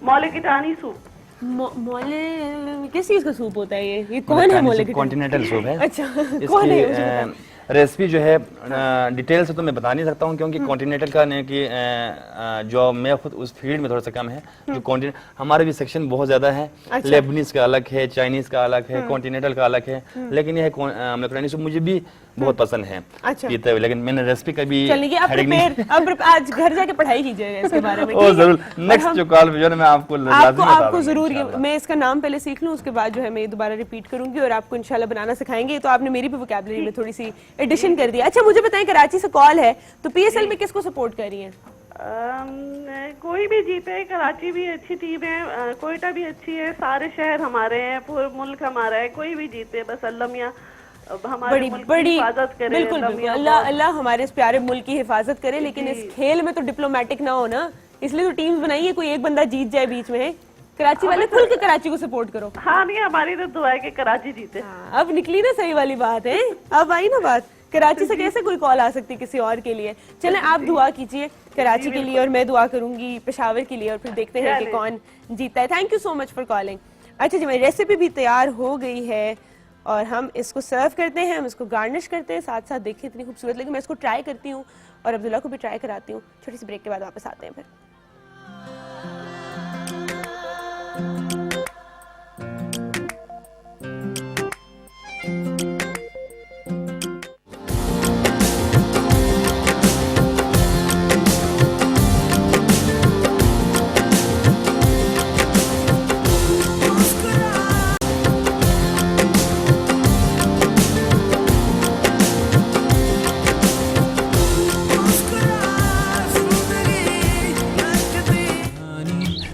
मौलगिटानी सूप। मोले किस चीज का सूप होता है ये कौन है मोले? कॉन्टिनेंटल सूप है। अच्छा, कौन है मुझे बताएं। रेसिपी जो है डिटेल से तो मैं बता नहीं सकता हूँ, क्योंकि कॉन्टिनेंटल का नहीं कि जो मैं खुद उस फील्ड में थोड़ा सा कम है। जो कॉन्टिनेंट हमारे भी सेक्शन बहुत ज़्यादा है। अच्छा। लेबनीज का अलग है, चाइनीज़ का अलग है, कॉन्टिनेंटल का अलग है, लेकिन यह मलकरानी सूप मुझे भी बहुत पसंद है अच्छा। पीते हुए, लेकिन मैंने रेसिपी कभी चलिए अब प्रिपेयर, अब आज घर जाके पढ़ाई कीजिएगा इसके बारे में। ओ जरूर, नेक्स्ट जो कॉल पे जो है मैं आपको आपको जरूर मैं इसका नाम पहले सीख लूँ, उसके बाद जो है मैं दोबारा रिपीट करूंगी और आपको इंशाल्लाह बनाना सिखाएंगे। तो आपने मेरी भी वोकैबुलरी में थोड़ी सी एडिशन कर दिया। अच्छा, मुझे बताएं, कराची से कॉल है तो पीएसएल में किसको सपोर्ट कर रही हैं? कोई भी जीते, कराची भी अच्छी टीम है, कोयटा भी अच्छी है, सारे शहर हमारे हैं, पूरा मुल्क हमारा है, कोई भी जीते, बस अल्लाह मियां हमारे बड़ी मुल्क बड़ी की हिफाजत करे। बिल्कुल बिल्कुल, अल्लाह अल्लाह हमारे इस प्यारे मुल्क की हिफाजत करे। लेकिन इस खेल में तो डिप्लोमेटिक ना हो ना, इसलिए तो टीम्स बनाई है, कोई एक बंदा जीत जाए बीच में। कराची वाले खुल के कराची को सपोर्ट करो। हाँ नहीं, हमारी तो दुआ है कि कराची जीते। हाँ, अब निकली ना सही वाली बात है, अब आई ना बात। कराची से कैसे कोई कॉल आ सकती किसी और के लिए? चलें, आप दुआ कीजिए कराची के लिए और मैं दुआ करूंगी पेशावर के लिए, और फिर देखते हैं कि कौन जीतता है। Thank you so much for calling. अच्छा जी, मेरी रेसिपी भी तैयार हो गई है और हम इसको सर्व करते हैं, हम इसको गार्निश करते हैं। साथ साथ देखिए इतनी खूबसूरत, लेकिन मैं इसको ट्राई करती हूँ और अब्दुल्ला को भी ट्राई कराती हूँ। छोटी सी ब्रेक के बाद वापस आते हैं फिर।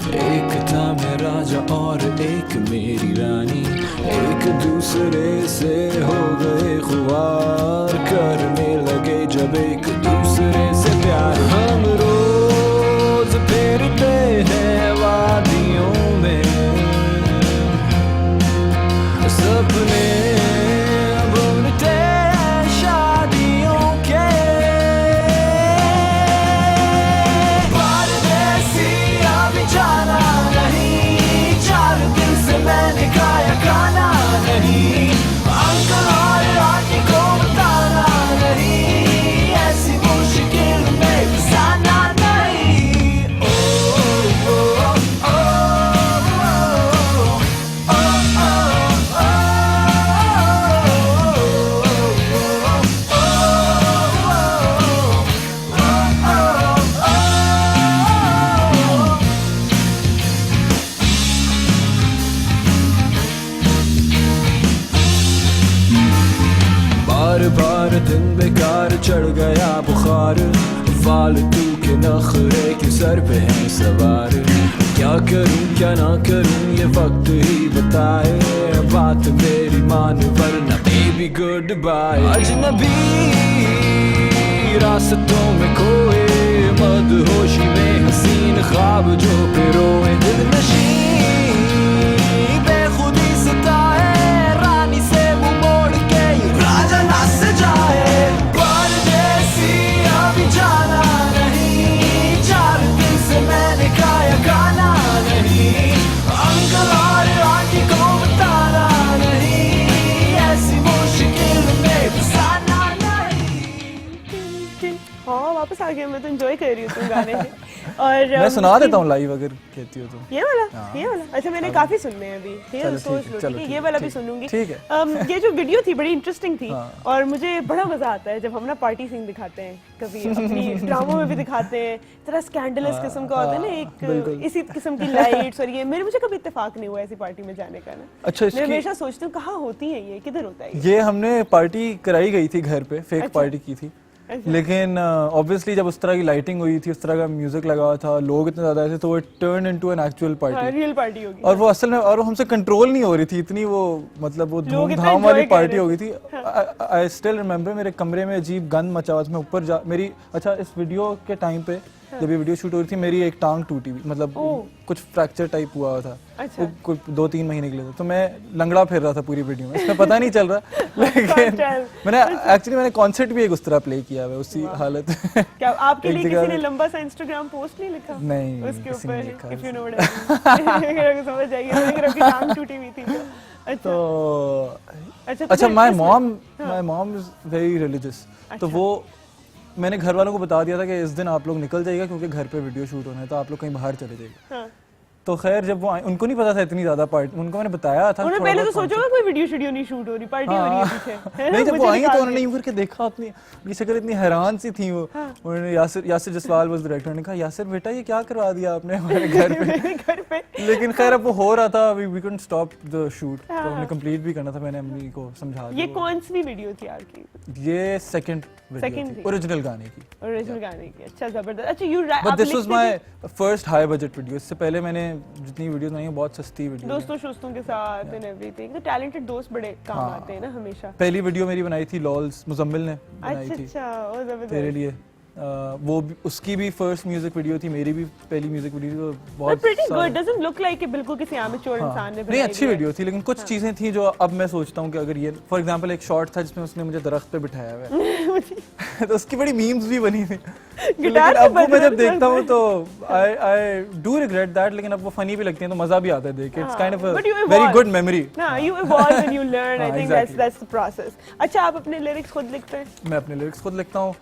एक था मैं राजा और एक मेरी रानी, एक दूसरे से हो गए खुआर, करने लगे जब एक दूसरे से प्यार। हम रोज फिरते हैं वादियों में, सपने बुनते शादियों के, परदेसी अभी जाना नहीं, 4 दिन से मैंने खाया खाना नहीं, अंकल और आंटी को बताना नहीं, ऐसी मुश्किल में फंसाना नहीं। ओ ओ ओ बार बार दिन बेकार चढ़ गया बुखार, फालतू के नखरे के सर पे हैं सवार, क्या करूं क्या ना करूं ये वक्त ही बताए, बात मेरी मान वरना बेबी गुड बाय। अजनबी रास्तों में खोए, मदहोशी में हसीन ख्वाब जो पिरोए, दिल नशीं बेखुदी सताए, रानी से मुंह मोड़ के ये राजा ना सजाए, परदेसी अभी जाना नहीं, 4 दिन से मैंने खाया खाना नहीं, अंकल और आंटी को बताना नहीं, ऐसी मुश्किल में फंसाना नहीं। हाँ, वापस आ गया। मैं तो एंजॉय कर रही हूँ तुम गाने और मैं सुना देता हूँ लाइव अगर कहती हो तो। ये वाला ये वाला अच्छा, मैंने काफी सुनने हैं अभी, चलो सोच ठीक है, लो, चलो ठीक है, ठीक ये है, वाला भी ठीक- सुनूंगी। ठीक है। ये जो वीडियो थी बड़ी इंटरेस्टिंग थी हाँ। और मुझे बड़ा मजा आता है जब हम ना पार्टी सीन दिखाते हैं, कभी अपनी ड्रामों में भी दिखाते हैं, तरह स्कैंडलस किस्म का होता है ना, एक इसी किस्म की लाइट्स और ये मुझे कभी इत्तेफाक नहीं हुआ ऐसी पार्टी में जाने का ना। अच्छा, मैं इसकी हमेशा सोचती हूँ कहाँ होती है ये, किधर होता है ये? ये हमने पार्टी कराई गई थी घर पे, फेक अच्छा। पार्टी की थी। लेकिन ऑब्वियसली जब उस तरह की लाइटिंग हुई थी, उस तरह का म्यूजिक लगा हुआ था, लोग इतने ज्यादा ऐसे, तो वो turn into an actual party. Real party होगी। और वो असल में, और वो हमसे कंट्रोल नहीं हो रही थी इतनी, वो मतलब वो लोग इतना धूमधाम वाली enjoy कर पार्टी रहे हो गई थी। आई स्टिल रिमेम्बर मेरे कमरे में अजीब गंद मचा हुआ था, मैं ऊपर जा मेरी, अच्छा इस वीडियो के टाइम पे जब ये वीडियो शूट हो रही थी, मेरी एक टांग टूटी हुई, मतलब कुछ फ्रैक्चर टाइप हुआ हुआ था। अच्छा। वो कुछ 2-3 महीने के लिए था, तो मैं लंगड़ा फिर रहा था पूरी वीडियो में, इसमें पता नहीं चल रहा। लेकिन मैंने कॉन्सर्ट भी एक उस तरह प्ले किया है उसी हालत में। क्या आपके एक लिए जगह किसी ने लंबा सा इंस्टाग्राम पोस्ट नहीं लिखा? नहीं, उसके किसी ने नहीं ऊपर लिखा। इफ यू नो व्हाट समझ जाइए, अगर आपकी टांग टूटी हुई थी तो। अच्छा तो तो अच्छा फिर माय इसमें- मॉम इज वेरी रिलीजियस, तो वो मैंने घर वालों को बता दिया था कि इस दिन आप लोग निकल जाइएगा क्योंकि घर पे वीडियो शूट होना है, तो आप लोग कहीं बाहर चले जाइएगा। हाँ। तो खैर जब वो आए, उनको नहीं पता था इतनी ज्यादा पार्टी, उनको मैंने बताया था उन्होंने थोड़ा पहले तो बहुत सोचा कोई वीडियो स्टूडियो नहीं शूट हो रही, पार्टी हो रही है पीछे, है ना? नहीं, जब मुझे वो आई दिखा तो उन्होंने दिया। यूं करके देखा, अपनी उनकी शक्ल इतनी हैरान सी थी, वो उन्होंने यासिर जसवाल वाज डायरेक्टर ने कहा, यासिर बेटा ये क्या करवा दिया आपने हमारे घर पे। घर पे लेकिन खैर अब वो हो रहा था, we couldn't stop the shoot, तो हमने कंप्लीट भी करना था, मैंने अम्मी को समझा ये दिया। कौन सी वीडियो थी आपकी? ये सेकंड Second वीडियो थी। थी ओरिजिनल गाने की, ओरिजिनल गाने की। अच्छा जबरदस्त। अच्छा you but this was my first high budget video. इससे पहले मैंने जितनी वीडियोस बनाई हैं बहुत सस्ती वीडियो। दोस्तों शोस्तों के साथ एंड एवरीथिंग, तो टैलेंटेड दोस्त बड़े काम हाँ। आते हैं ना हमेशा। पहली वीडियो मेरी बनाई थी लॉल्स, मुजम्मिल ने बनाई थी अच्छा ओ जबरदस्त। तेरे लिए। वो भी, उसकी भी फर्स्ट म्यूजिक वीडियो थी, मेरी भी पहली म्यूजिक वीडियो थी, तो बट बहुत प्रीटी सारे- गुड, डजंट लुक लाइक कि बिल्कुल किसी अमेच्योर हाँ। इंसान ने नहीं, बनाई अच्छी हुई है। वीडियो थी, लेकिन कुछ चीजें थी जो अब मैं सोचता हूँ कि अगर ये, फॉर एग्जांपल एक शॉट था जिसमें उसने मुझे दरख्त पे बिठाया हुआ है तो उसकी बड़ी मीम्स भी बनी थी। लेकिन गिटार पे अब वो मैं बजना जब भी देखता हूँ पड़ता तो आई डू रिग्रेट दैट, लेकिन अब वो फनी भी लगती है तो मजा भी आता है देख के। It's kind of a But you very evolve. Good memory. ना you evolve and you learn. I हाँ, think exactly. that's the process. अच्छा आप अपने लिरिक्स खुद लिखते हैं? मैं अपने लिरिक्स खुद लिखता हूँ,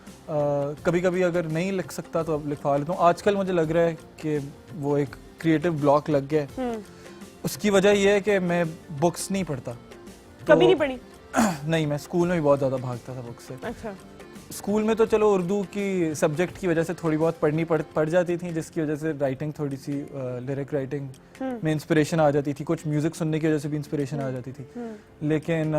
कभी कभी अगर नहीं लिख सकता तो अब लिखवा लेता हूँ। आजकल मुझे लग रहा है कि वो एक क्रिएटिव ब्लॉक लग गया है। उसकी वजह ये है कि मैं बुक्स नहीं पढ़ता। कभी नहीं पढ़ी? नहीं, मैं स्कूल में भी बहुत ज़्यादा भागता था बुक से। अच्छा स्कूल में तो चलो उर्दू की सब्जेक्ट की वजह से थोड़ी बहुत पढ़ जाती थी, जिसकी वजह से राइटिंग थोड़ी सी लिरिक राइटिंग में इंस्पिरेशन आ जाती थी, कुछ म्यूज़िक सुनने की वजह से भी इंस्पिरेशन आ जाती थी। लेकिन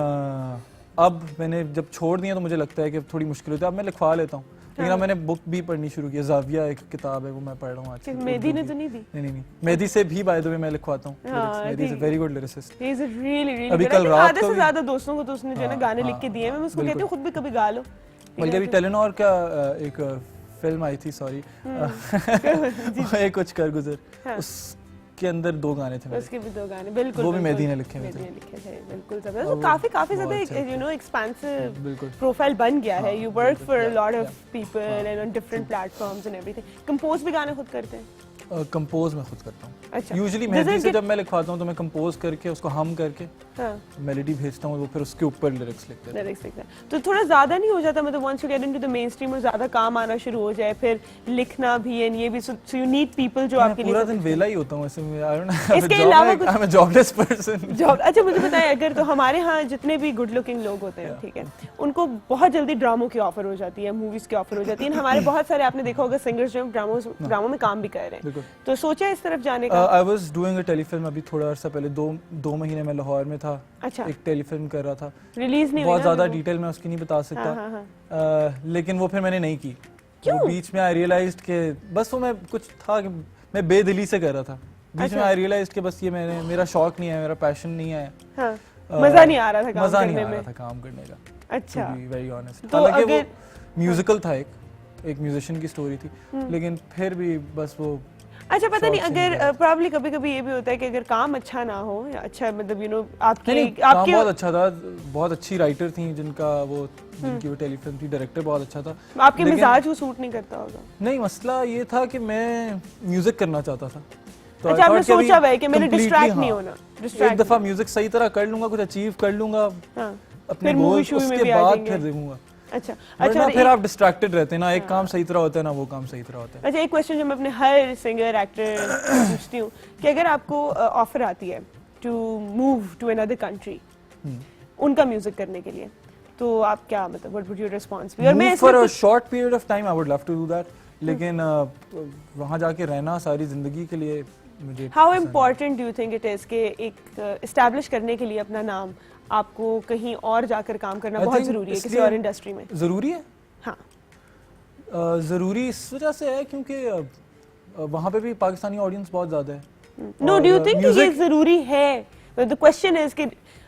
अब मैंने जब छोड़ दिया तो मुझे लगता है कि अब थोड़ी मुश्किल होती है। अब मैं लिखवा लेता हूँ, लेकिन अब मैंने बुक भी पढ़नी शुरू की है। जाविया एक किताब है, वो मैं पढ़ रहा हूँ आजकल। मेहदी ने तो नहीं दी? नहीं, मेहदी से भी बाय द वे मैं लिखवाता हूँ। हाँ, Mehdi is a very good lyricist. He is really अभी good. कल I think रात आधे को से भी- ज्यादा दोस्तों को तो उसने जो है ना हाँ, गाने लिख हाँ, के दिए हैं। मैं उसको कहती हूँ खुद भी कभी गा लो। बल्कि अभी टेलीनॉर का एक फिल्म आई थी, सॉरी एक कुछ कर गुजर, उसके अंदर 2 गाने थे मेरे। उसके भी 2 गाने बिल्कुल वो भी बिल्कुल, मेहदी ने लिखे हुए थे। मेहदी ने लिखे थे बिल्कुल जबरदस्त। वो तो काफी बहुत ज्यादा अच्छा यू नो एक्सपेंसिव बिल्कुल। प्रोफाइल बन गया है। You work for a lot of yeah. People and on different platforms and everything. Compose भी गाने खुद करते हैं? कंपोज मैं खुद करता हूँ। अच्छा। यूजुअली Does मेहदी it से get- जब मैं लिखवाता हूँ तो मैं कंपोज करके उसको हम करके हाँ मेलोडी भेजता हूँ, वो फिर उसके ऊपर लिरिक्स लिखते हैं। लिरिक्स लिखते हैं। तो थोड़ा ज्यादा नहीं हो जाता, मतलब once you get into the mainstream और ज्यादा काम आना शुरू हो जाए, फिर लिखना भी एंड ये भी, सो यू नीड पीपल जो मैं आपके पूरा लिए दिन वेला ही होता हूँ ऐसे में। आई डोंट नो, इसके अलावा कुछ- I am a jobless person. Job. अच्छा मुझे बताएं, अगर तो हमारे यहाँ जितने भी गुड लुकिंग लोग होते हैं, ठीक है, उनको बहुत जल्दी ड्रामों की ऑफर हो जाती है, मूवीज की ऑफर हो जाती है। हमारे बहुत सारे आपने देखा होगा सिंगर्स जो ड्रामों में काम भी कर रहे हैं, बिल्कुल। तो सोचा इस तरफ जाने का? I was doing a telefilm अभी थोड़ा अर्सा पहले, 2 महीने मैं लाहौर में था। अच्छा। एक टेलीफिल्म कर रहा था, रिलीज नहीं हुई बहुत ना ज्यादा अभी वो? डिटेल मैं उसकी नहीं बता सकता। हाँ, हाँ, लेकिन वो फिर मैंने नहीं की। क्यों? वो बीच में आई रियलाइज्ड कि बस वो मैं कुछ था कि मैं बेदिली से कर रहा था। बीच में आई रियलाइज्ड कि बस ये मेरा शौक नहीं है, मेरा पैशन नहीं है। हाँ। मजा नहीं आ रहा था काम मजा नहीं करने आ रहा में? था काम करने का, अच्छा टू बी वेरी ऑनेस्ट। तो हालांकि वो अगर- म्यूजिकल था, एक म्यूजिशियन की स्टोरी थी, लेकिन फिर भी बस वो अच्छा पता नहीं, शौक से नहीं अगर प्रॉब्ली कभी कभी ये भी होता है कि अगर काम अच्छा ना हो या अच्छा मतलब यू नो आपके नहीं, काम आपके बहुत अच्छा था, बहुत अच्छी राइटर थी जिनकी वो टेलीफिल्म थी, डायरेक्टर बहुत अच्छा था। आपके लेकिन- मिजाज को सूट नहीं करता होगा। नहीं, मसला ये था कि मैं म्यूजिक करना चाहता था। तो अच्छा, I आपने thought कि अभी सोचा हुआ है कि मैंने completely, distract नहीं हाँ, होना, एक distract दफा म्यूजिक सही तरह कर लूंगा, कुछ अचीव कर लूंगा, हाँ। अपने फिर मूवी गोल्स, शूवी में उसके भी आ बाद जाएंगे। फिर देखूंगा। अच्छा वरना अच्छा और फिर एक- आप डिस्ट्रैक्टेड रहते हैं ना, एक काम सही तरह होता है ना वो काम सही तरह होता है। अच्छा एक क्वेश्चन जो मैं अपने हर सिंगर एक्टर पूछती हूँ कि अगर आपको ऑफर आती है to move to another country उनका म्यूजिक करने के लिए, तो आप क्या मतलब what would your response be? और मैं फॉर इसमें a short period of time I would love to do that, लेकिन वहाँ जाके रहना सारी जिंदगी के लिए मुझे हाउ पसंद है। Important do you think it is कि एक एस्टैब्लिश करने के लिए अपना नाम आपको कहीं और जाकर काम करना I बहुत think जरूरी है किसी इसलिए और इंडस्ट्री में? जरूरी है। हाँ ज़रूरी इस वजह से है क्योंकि वहाँ पे भी पाकिस्तानी ऑडियंस बहुत ज़्यादा है. नो, डू यू थिंक ये जरूरी है? द क्वेश्चन इज कि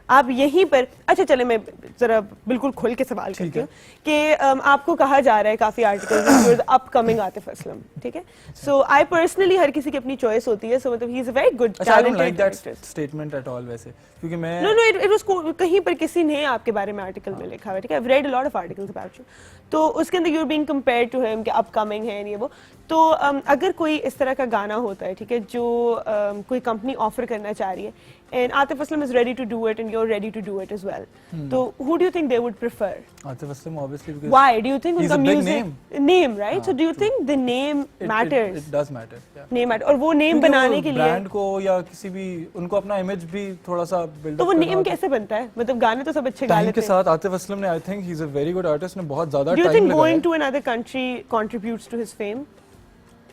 आप यहीं पर, अच्छा चले मैं जरा बिल्कुल खोल के सवाल करती हूँ कि आपको कहा जा रहा है काफी आर्टिकल्स अपकमिंग आतिफ असलम, ठीक है? सो आई पर्सनली, हर किसी की अपनी चॉइस होती है, सो मतलब ही is a very good talented statement at all वैसे क्योंकि मैं नो इट वाज कहीं पर किसी ने आपके बारे में आर्टिकल में लिखा हुआ है, ठीक है? I have read a lot of articles about you, तो उसके अंदर you are being compared to him कि अपकमिंग है ये वो, तो अगर कोई इस तरह का गाना होता है, ठीक है, जो कोई कंपनी ऑफर करना चाह रही है and Atif Aslam is ready to do it and you're ready to do it as well, so who do you think they would prefer? Atif Aslam obviously because Why do you think he's unka a big music name right? So do you think the name matters? it does matter, yeah. name matter, और वो name बनाने के लिए brand को या किसी भी उनको अपना इमेज भी थोड़ा सा बिल्ड तो वो नेम कैसे बनता है? मतलब गाने तो सब अच्छे गा टाइम लेते के हैं. साथ आतिफ असलम ने I think he is a very good artist ने बहुत ज्यादा Do you टाइम think लगाया. going to another country contributes to his fame?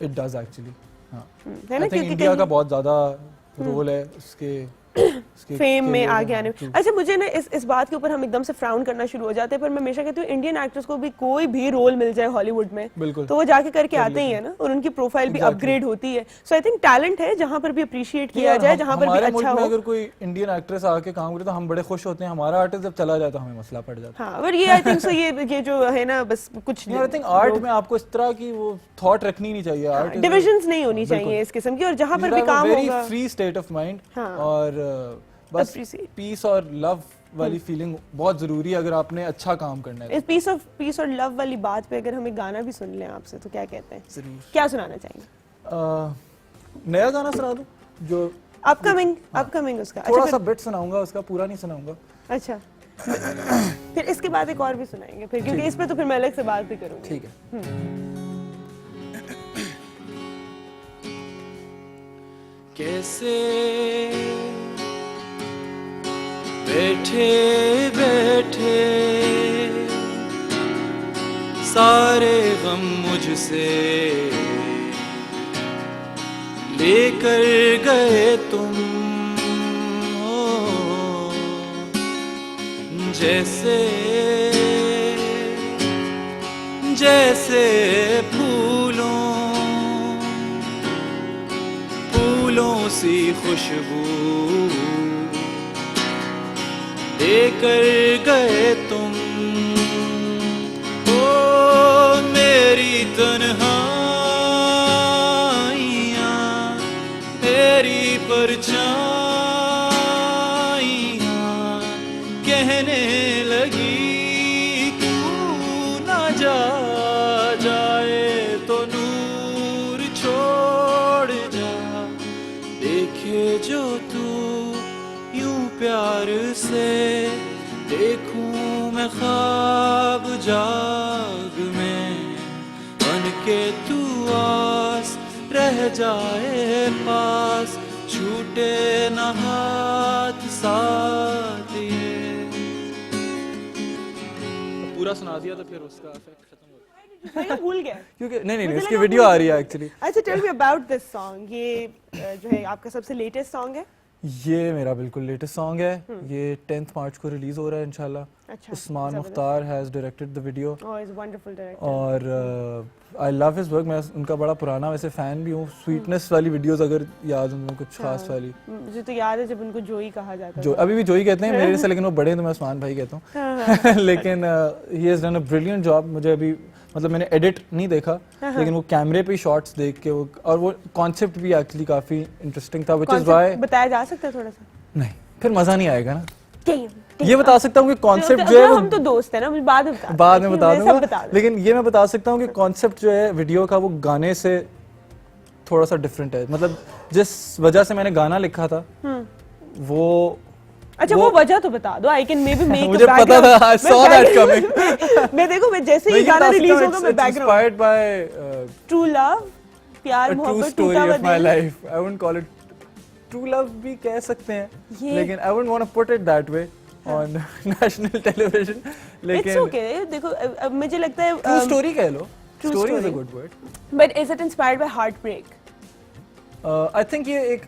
It does actually. हां है ना, आई थिंक क्योंकि इंडिया का बहुत ज्यादा रोल है उसके फेम में आगे आने में. अच्छा मुझे ना इस बात के ऊपर हम एकदम से फ्राउन करना शुरू हो जाते हैं, पर मैं हमेशा कहती हूँ इंडियन एक्टर्स को भी कोई भी रोल मिल जाए हॉलीवुड में बिल्कुल. तो वो जाके करके आते ही है ना, और उनकी प्रोफाइल भी अपग्रेड होती है. सो आई थिंक टैलेंट है जहाँ पर भी अप्रिशिएट किया जाए, जहाँ पर भी हमारे अच्छा मुल्क में हो. अगर कोई इंडियन एक्ट्रेस आके काम करे तो हम बड़े खुश होते हैं. हमारा आर्टिस्ट जब चला जाता है हमें मसला पड़ जाता है. हाँ, पर ये आई थिंक सो ये जो है ना बस कुछ आई थिंक आर्ट में आपको इस तरह की वो थॉट रखनी नहीं चाहिए. आर्ट डिविजन्स नहीं होनी चाहिए इस किस्म की, और जहाँ पर भी काम वेरी होगा फ्री स्टेट ऑफ माइंड, हाँ. और बस Appreciate. पीस और लव वाली फीलिंग बहुत जरूरी है अगर आपने अच्छा काम करना है. इस पीस और लव वाली बात पे अगर हम एक गाना भी सुन लें आपसे तो क्या कहते हैं? जरूर. क्या सुनाना चाहेंगे? नया गाना सुना दूं जो अपकमिंग उसका? थोड़ा अच्छा सा बिट सुनाऊंगा उसका, पूरा नहीं सुनाऊंगा. अच्छा फिर इसके बाद एक और भी सुनाएंगे फिर, क्योंकि इस पे तो फिर मैं अलग से बात भी करूंगी. ठीक है. कैसे बैठे बैठे सारे गम मुझसे लेकर गए तुम, हो जैसे जैसे फूलों सी खुशबू लेकर गए तुम, ओ मेरी तन्हाइयाँ मेरी परछाइयाँ कहने लगी क्यों ना जाए तो नूर छोड़ जा, देखे जो तू यूं प्यार से देखूं मैं ख्वाब जाग में, बन के तू आस रह जाए पास, छूटे न हाथ साथ ये. पूरा सुना दिया तो फिर उसका इफेक्ट खत्म हो गया. मैं भूल गया क्योंकि नहीं मुझे इसकी लगा वीडियो भूल आ रही है गया. एक्चुअली. अच्छा tell me about this song. ये जो है आपका सबसे लेटेस्ट सॉन्ग है? ये मेरा बिल्कुल लेटेस्ट सॉन्ग है. ये 10th मार्च को रिलीज हो रहा है इंशाल्लाह. अच्छा, उस्मान जबरदस्त. Mukhtar has directed the video oh is wonderful director. और आई लव हिज वर्क. मैं उनका बड़ा पुराना वैसे फैन भी हूँ. स्वीटनेस वाली वीडियोस अगर याद हो कुछ खास वाली, मुझे तो याद है जब उनको जोई कहा जाता जो था. अभी भी जोई कहते हैं मेरे से, लेकिन वो बड़े हैं तो मैं उस्मान भाई कहता हूँ. लेकिन he has done a brilliant job. मुझे अभी मतलब मैंने एडिट नहीं देखा, लेकिन वो कैमरे पे शॉट्स देख के वो, और वो कॉन्सेप्ट भी एक्चुअली काफी इंटरेस्टिंग था, व्हिच इज व्हाई. बताया जा सकता है थोड़ा सा? नहीं फिर मजा नहीं आएगा ना. Damn. ये बता सकता हूँ कि कॉन्सेप्ट जो है वो हम तो दोस्त है ना, मुझे बाद में बता दूंगा, दूंगा. लेकिन ये मैं बता सकता हूँ कि कॉन्सेप्ट जो है वीडियो का वो गाने से थोड़ा सा डिफरेंट है. मतलब जिस वजह से मैंने गाना लिखा था वो, अच्छा वो वजह तो बता दो. I can maybe make मुझे पता था. I saw that coming. मैं देखो मैं जैसे ही गाना रिलीज होगा मैं background inspired by true love, प्यार ट्रू मोहब्बत स्टोरी टूटा ऑफ माय हुआ life. I wouldn't call it true love भी कह सकते हैं, लेकिन I wouldn't want to put it that way on national television. लेकिन इट्स ओके. देखो मुझे लगता है ट्रू स्टोरी कह लो. true story is a story. Good word. But is it inspired by heartbreak? I think ये एक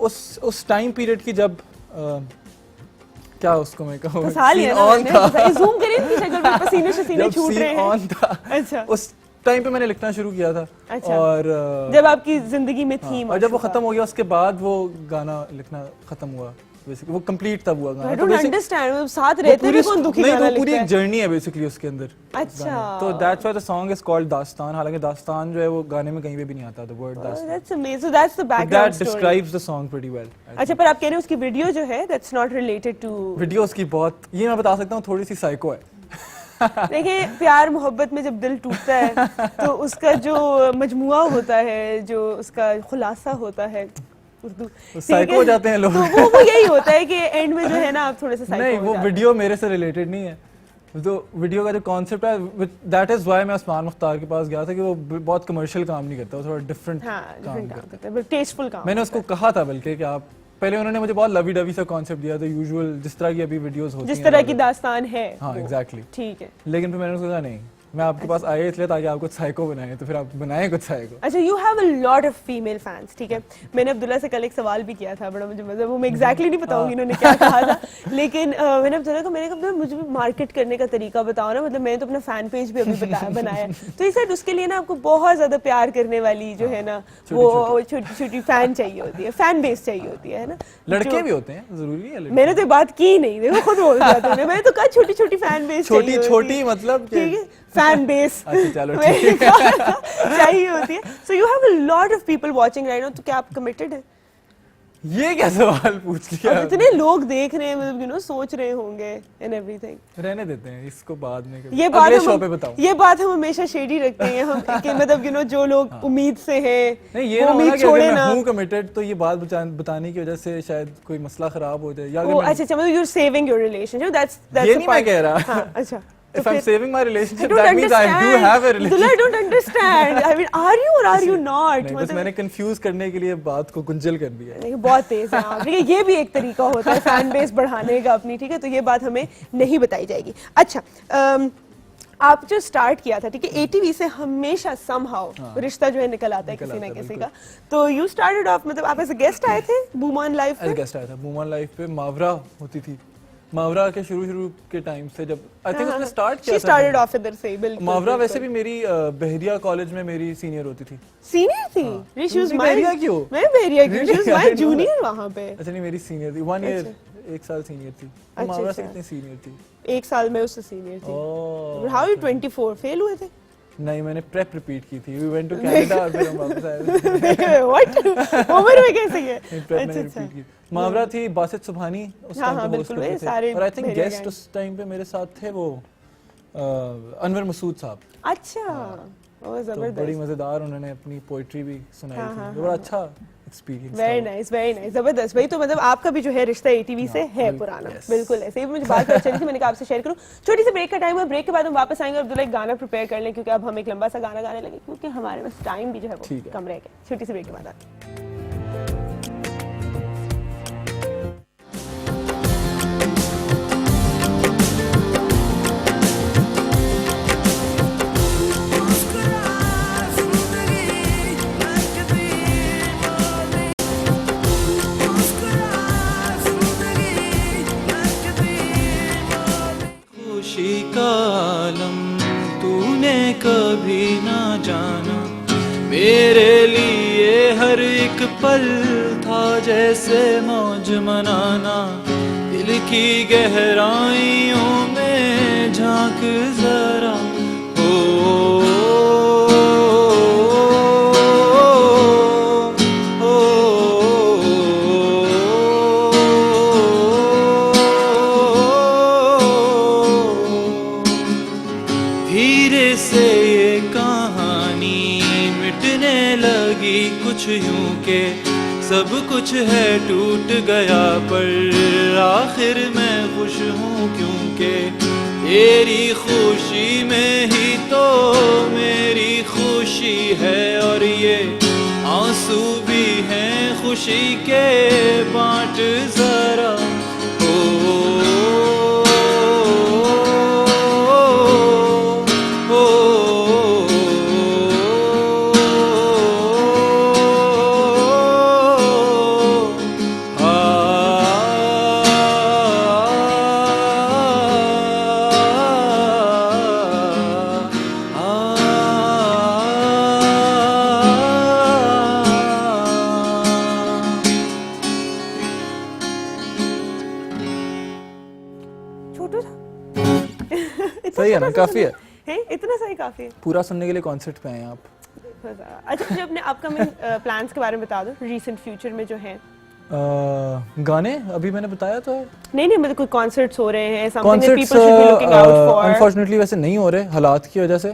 उस टाइम पीरियड की जब क्या उसको मैं कहूँ, फंसा लिया ना ऑन था। मैंने, जूम करिए ना शक्ल पे, पसीने शसीने जब छूट रहे सीन हैं। ऑन था अच्छा। उस टाइम पे मैंने लिखना शुरू किया था। अच्छा। और जब आपकी जिंदगी में थी और जब वो खत्म हो गया उसके बाद वो गाना लिखना खत्म हुआ, बेसिकली वो कंप्लीट तब हुआ गाना। आई तो डोंट basic- अंडरस्टैंड, मतलब साथ वो रहते पूरी हुए कौन दुखी नहीं, गाना तो पूरी लिखता एक है? जर्नी है बेसिकली उसके अंदर। अच्छा। गाने। तो that's why the song is called दास्तान, हालांकि दास्तान जो है वो गाने में कहीं पे भी नहीं आता, द वर्ड दास्तान। That's amazing, so that's the that background story. Describes the song pretty well. अच्छा, पर आप कह रहे हैं उसकी वीडियो जो है that's not related to, video उसकी बहुत, ये मैं बता सकता हूँ, थोड़ी सी साइको है। देखिए प्यार मोहब्बत में जब दिल टूटता है तो उसका जो मजमुआ होता है, जो उसका खुलासा होता है, उर्दू साइको हो जाते हैं लोग। तो वो यही होता है कि एंड में जो है ना आप थोड़े से साइको नहीं, हो वो जाते हैं। वीडियो मेरे से रिलेटेड नहीं है। तो वीडियो का जो कॉन्सेप्ट है, दैट इज व्हाई मैं उस्मान मुख्तार के पास गया था कि वो बहुत कमर्शियल काम नहीं करता, वो थोड़ा डिफरेंट हाँ, काम डिफरेंट करता काम करता है, टेस्टफुल काम। मैंने उसको कहा था बल्कि कि आप, पहले उन्होंने मुझे बहुत लवी डवी सा कॉन्सेप्ट दिया था, यूजुअल जिस तरह की अभी वीडियोस होती हैं, जिस तरह की दास्तान है हाँ वो। एग्जैक्टली। ठीक है। लेकिन फिर मैंने उसको कहा नहीं, मैं आपके पास आया इसलिए ताकि आप कुछ साइको बनाएं, तो फिर आप बनाएं कुछ साइको। अच्छा, you have a lot of female fans, ठीक है। मैंने अब्दुल्ला से कल एक सवाल भी किया था, बड़ा मुझे मजा, वो मैं एग्जैक्टली नहीं बताऊंगी इन्होंने क्या कहा था, लेकिन मैंने अब्दुल्ला को, मैंने कहा मुझे भी मार्केट करने का तरीका बताओ ना, मतलब मैंने तो अपना फैन पेज भी अभी बनाया, तो इस साइड उसके लिए ना आपको बहुत ज्यादा प्यार करने वाली जो है ना वो छोटी छोटी फैन चाहिए होती है, फैन बेस चाहिए होती है ना। लड़के भी होते हैं, जरूरी है लड़के। मैंने तो बात की नहीं, देखो खुद बोल दिया तुमने, मैंने तो कहा छोटी छोटी फैन बेस छोटी छोटी मतलब कि- ठीक है, फैन बेस अच्छा चलो ठीक है। चाहिए होती है। So you have a lot of people watching right now, तो क्या आप कमिटेड है? ये क्या सवाल पूछ लिया? अब इतने लोग देख रहे हैं, मतलब यू नो सोच रहे होंगे एंड एवरीथिंग। रहने देते हैं इसको, बाद में ये बात अगले शो पे हम बताऊं। ये बात हम हमेशा शेडी रखते हैं हम कि मतलब यू नो जो लोग उम्मीद से हैं नहीं, ये वो ना होना उम्मीद कि अगर छोड़े मैं ना। हूँ कमिटेड तो ये बात बताने की वजह से शायद कोई मसला खराब हो जाए, या अगर ओ मैं- अच्छा अच्छा, मतलब you are saving your relationship, that's ये नहीं मैं कह रहा। हां अच्छा। If I'm saving my I relationship, don't that means I do understand. have a Abdullah, I relationship. don't understand. I mean, are you or are you not? नहीं, बस मैंने कंफ्यूज करने के लिए बात को गुंजल कर दिया है। नहीं, बहुत तेज है आप, ठीक है, ये भी एक तरीका होता है फैन बेस बढ़ाने का अपनी, ठीक है, तो ये बात हमें नहीं बताई जाएगी। अच्छा, आप जो स्टार्ट किया था, ठीक है, ATV से हमेशा समहाउ रिश्ता जो है निकल आता है निकल किसी ना आता है, किसी का। तो यू स्टार्टेड ऑफ, मतलब आप एज अ गेस्ट आए थे बूमान लाइव एज पे? गेस्ट आया था बूमान लाइव पे, मावरा होती थी। मावरा के शुरू के टाइम से जब आई थिंक उसने स्टार्ट किया शी स्टार्टेड ऑफ इधर से ही, बिल्कुल। मावरा वैसे भी मेरी बहरिया कॉलेज में मेरी सीनियर होती थी। सीनियर थी? शी वाज तुम भी माय बहरिया क्यों? मैं बहरिया क्यों? She was Really? I my didn't know junior वहां पे। अच्छा नहीं, मेरी सीनियर थी, 1 ईयर, 1 साल सीनियर थी। तो अच्छा, मावरा से अच्छा। कितनी सीनियर थी? एक साल में उससे सीनियर थी। ओह, हाउ यू 24 फेल हुए थे? नहीं, मैंने प्रेप रिपीट की थी। वी वेंट टू कनाडा और फिर हम वापस आए। व्हाट उम्र में कैसे गए? प्रेप मैंने अच्छा अच्छा। रिपीट की। मावरा थी बासित सुभानी उस हाँ, टाइम हाँ, पे होस्ट बिल्कुल, करते वे थे। सारे और I think Bahria guest gang। उस टाइम पे मेरे साथ थे वो अनवर मसूद साहब। अच्छा, वो तो बड़ी जबरदस्त, मजेदार, उन्होंने अपनी पोएट्री भी सुनाई हाँ, थी। हाँ, बड़ा अच्छा एक्सपीरियंस वेरी नाइस जबरदस्त। भाई तो मतलब आपका भी जो है रिश्ता ATV से है पुराना, बिल्कुल ऐसे ही। मुझे बात पता चली थी, मैंने कहा आपसे शेयर करूं। छोटी सी ब्रेक का टाइम है, ब्रेक के बाद हम वापस आएंगे और अब्दुल्ला एक गाना प्रिपेयर कर लें, क्योंकि अब हम एक लंबा सा गाना गाने लगे, क्योंकि हमारे पास टाइम भी जो है वो ठीक है। कम रह गया। छोटी सी ब्रेक के बाद आते हैं। खुशी का आलम तूने कभी ना जाना, मेरे लिए हर एक पल था जैसे मौज मनाना। दिल की गहराइयों में झांक जरा, ओ धीरे से ये कहानी मिटने लगी कुछ यूं के, सब कुछ है टूट गया पर आखिर मैं खुश हूँ, क्योंकि तेरी खुशी में ही तो मेरी खुशी है। और ये आंसू भी हैं खुशी के, बांट जरा, तो था। इतना सही है ना, छोटा सा काफी है। हैं? इतना सही काफी है। पूरा सुनने के लिए कॉन्सर्ट पे आए हैं आप। अच्छा मुझे अपने अपकमिंग प्लान्स के बारे में बता दो, रीसेंट फ्यूचर में जो है। गाने अभी मैंने बताया तो है। नहीं मतलब कोई कॉन्सर्ट्स हो रहे हैं, something that concerts people should be looking out for. Unfortunately वैसे नहीं हो रहे हालात की वजह से।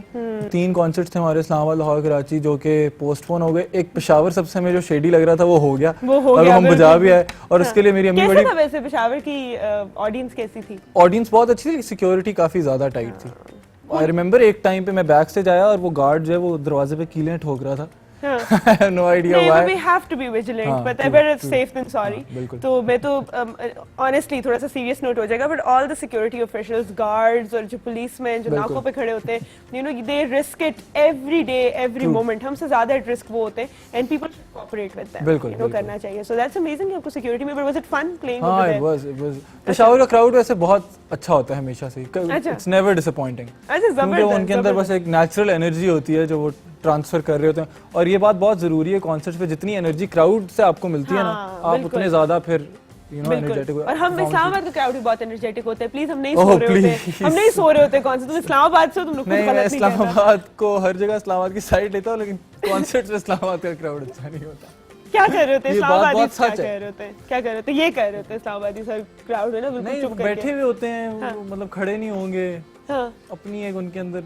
3 कॉन्सर्ट्स थे हमारे, इस्लामाबाद, लाहौर, कराची, जो कि पोस्टपोन हो गए। एक पेशावर सबसे हमें जो शेडी लग रहा था वो हो गया, और हम बजा भी आए, और उसके लिए मेरी अम्मी कैसा बड़ी। था वैसे पेशावर की ऑडियंस कैसी थी? ऑडियंस बहुत अच्छी थी, सिक्योरिटी काफी ज्यादा टाइट थी। आई रिमेंबर एक टाइम पे मैं बैक से जाया और वो गार्ड जो है वो दरवाजे पे कीलें ठोक रहा था। नो आइडिया नहीं, why. we have to be vigilant, हाँ, but true, better it's true. safe than sorry. बिल्कुल। तो मैं तो honestly थोड़ा सा serious note हो जाएगा, but all the security officials, guards और जो policemen जो नाकों पे खड़े होते हैं, you know, they risk it every day, every moment. हमसे ज़्यादा at risk वो होते हैं, and people should cooperate with them. बिल्कुल, you know, बिल्कुल। करना चाहिए. So that's amazing कि आपको security में, but was it fun playing हाँ, over it there? was. Peshawar का क्राउड वैसे बहुत अच्छा होता है हमेशा से। अच्छा। It's never disappointing. अच्छा, क्योंकि जबरदस्त, उनके अंदर बस एक नेचुरल एनर्जी होती है जो वो ट्रांसफर कर रहे होते हैं, और ये बात बहुत जरूरी है कॉन्सर्ट पे, जितनी एनर्जी क्राउड से आपको मिलती है ना, हाँ, आप बिल्कुल। उतने ज्यादा फिर एनर्जेटिक। बिल्कुल। और हम इस्लामाबाद का क्राउड भी बहुत एनर्जेटिक होते हैं। प्लीज हम नहीं ओह, सो रहे होते, please। हम नहीं सो रहे होते कौन से, तुम इस्लामाबाद से हो, तुम लोग कुछ नहीं, मैं गलत नहीं कहना। इस्लामाबाद को हर जगह इस्लामाबाद की साइड लेता हूँ, लेकिन कॉन्सर्ट में इस्लामाबाद का क्राउड अच्छा नहीं होता। क्या कर रहे होते ये बात इस्लामाबादी? बहुत क्या सच है। कर रहे होते? क्या कर रहे होते? ये कर रहे होते इस्लामाबादी सर क्राउड है ना, बिल्कुल नहीं, चुप करके। बैठे हुए होते हैं, वो मतलब खड़े नहीं होंगे। हाँ। अपनी एक उनके अंदर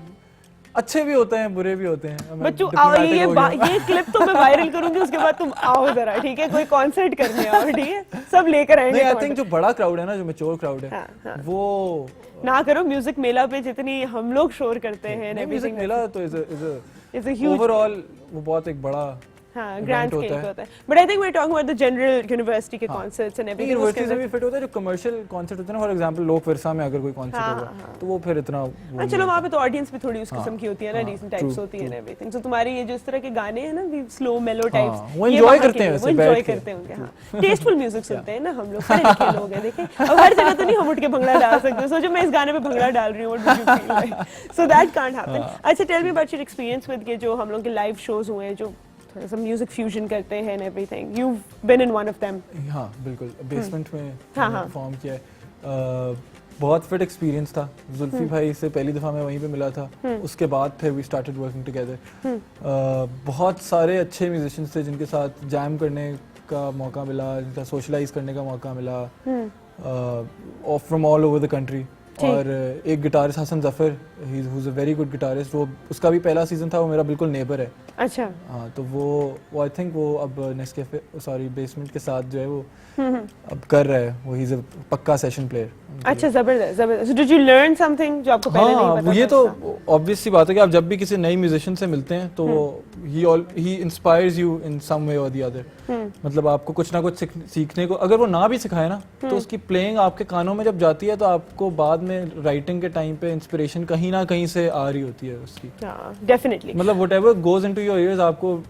अच्छे भी होते हैं, बुरे भी होते हैं। मैं बच्चों आओ, diplomatic हो गया। ये क्लिप तो मैं वायरल करूंगी, उसके बाद तुम आओ जरा, ठीक है? कोई कॉन्सर्ट करने आओ, ठीक है? सब लेकर आएंगे। नहीं, आई concert। थिंक जो बड़ा क्राउड है ना, जो मैच्योर क्राउड है, हाँ। वो ना करो म्यूजिक मेला पे जितनी हम लोग शोर करते हैं, म्यूजिक मेला तो इज अ ह्यूज, ओवरऑल वो बहुत एक बड़ा हाँ, ग्रैंड होता स्केल है। पे होता है। But I think we are talking about the general university के कॉन्सर्ट्स एंड एवरीथिंग। यूनिवर्सिटी से भी फिट होता है। जो कमर्शियल कॉन्सर्ट होते हैं ना, फॉर एग्जांपल लोक विरसा में अगर कोई कॉन्सर्ट होगा तो वो फिर इतना हाँ, चलो वहाँ पे तो ऑडियंस भी थोड़ी उस किस्म की होती है ना, हाँ, डिसेंट टाइप्स true, होती है एवरीथिंग। सो तुम्हारी ये जो इस तरह के गाने हैं ना, वी स्लो मेलो हाँ, टाइप्स, वो enjoy करते हैं वो वैसे एंजॉय बैठ के। करते होंगे। हाँ, टेस्टफुल म्यूजिक सुनते हैं ना हम लोग, पढ़े लिखे लोग हैं। देखिए अब हर जगह तो नहीं हम उठ के भंगड़ा डाल सकते। सोचो मैं इस गाने पे भंगड़ा डाल रही हूँ, what do you feel like? So that can't happen. अच्छा, tell me about your experience with ये जो हम लोग के लाइव शोज हुए हैं, जो थोड़ा सा म्यूजिक फ्यूजन करते हैं and everything. You been in one of them. हाँ, बिल्कुल। बेसमेंट में हाँ, हाँ। परफॉर्म किया है। बहुत फिट एक्सपीरियंस था। जुल्फी भाई से पहली दफ़ा मैं वहीं पे मिला था, उसके बाद फिर वी स्टार्टेड वर्किंग टुगेदर। बहुत सारे अच्छे म्यूजिशियंस थे जिनके साथ जैम करने का मौका मिला, जिनका सोशलाइज करने का मौका मिला, from all over the country. और एक guitarist Hasan Zafar, he is a very good guitarist, वो उसका भी पहला सीजन था, वो मेरा बिल्कुल नेबर है। अच्छा। हाँ, तो वो आई थिंक वो अब नेस्कैफे सॉरी बेसमेंट के साथ जो है वो अब कर रहा है, वो ही इज अ पक्का सेशन प्लेयर। अच्छा, जबरदस्त जबरदस्त। डिड यू लर्न समथिंग जो आपको पहले नहीं हाँ, पता ये था? तो ऑब्वियस सी बात है कि आप जब भी किसी नई म्यूजिशियन से मिलते हैं तो ही इंस्पायर्स यू इन सम वे और द अदर। मतलब आपको कुछ ना कुछ सीखने को, अगर वो ना भी सिखाए ना, तो उसकी प्लेइंग आपके कानों में जब जाती है तो आपको बाद में राइटिंग के टाइम पे इंस्पिरेशन कहीं ना कहीं से आ रही होती है उसकी। हाँ, डेफिनेटली। मतलब whatever goes into your ears, आपको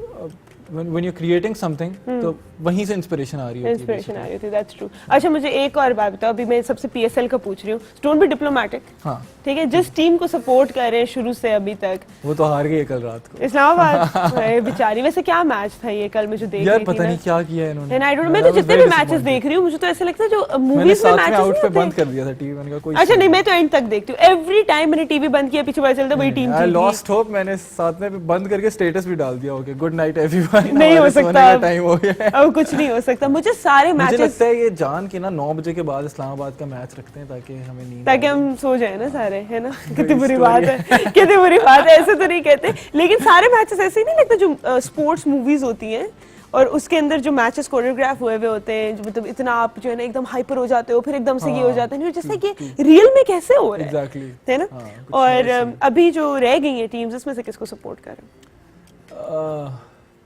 when you're creating something, तो वहीं से इंस्पिरेशन आ रही होती है। इंस्पिरेशन आ रही होती है, दैट्स ट्रू। अच्छा, मुझे एक और बात बताओ, अभी मैं सबसे पीएसएल का पूछ रही हूँ, डोंट बी डिप्लोमेटिक। हाँ, ठीक है, जिस टीम को सपोर्ट कर रहे हैं शुरू से अभी तक, वो तो हार गई कल रात को इस्लामाबाद। अरे बेचारी, वैसे क्या मैच था ये कल मैं जो देख यार, रही थी पता ना, नहीं क्या किया है इन्होंने। एंड आई डोंट नो, मैं तो जितने भी मैचेस देख रही हूँ, मुझे तो ऐसा लगता है जो मैंने मूवीज में साथ में मैचेस आउट पे नहीं बंद होते। कर दिया था टीवी, मैंने कहा कोई अच्छा नहीं, मैं तो एंड तक देखती हूँ, एवरी टाइम मैंने टीवी बंद किया, पीछे पता चलता वही टीम आई थी। लॉस्ट होप, मैंने साथ में बंद करके स्टेटस भी डाल दिया, ओके गुड नाइट एवरीवन। नहीं हो सकता अब। टाइम हो गया है। अब कुछ नहीं हो सकता। मुझे सारे मुझे मैचेस, लगता है ये जान के ना 9 बजे के बाद इस्लामाबाद का मैच रखते हैं ताकि हमें नींद ताकि आए। हम सो जाए ना सारे, है ना? कितनी बुरी बात है, कितनी बुरी बात है, ऐसे तो नहीं कहते। लेकिन सारे मैचेस ऐसे ही नहीं लगते जो स्पोर्ट्स मूवीज होती हैं और उसके अंदर जो मैचेस कोरियोग्राफ हुए होते हैं, जो मतलब इतना आप जो है ना एकदम हाइपर हो जाते हो, फिर एकदम से ये हो जाता है, जैसे कि रियल में कैसे हो रहा है। Exactly. है ना? हाँ, कुछ और अभी जो रह गई है टीम्स, उसमें से किसको सपोर्ट कर रहे हो?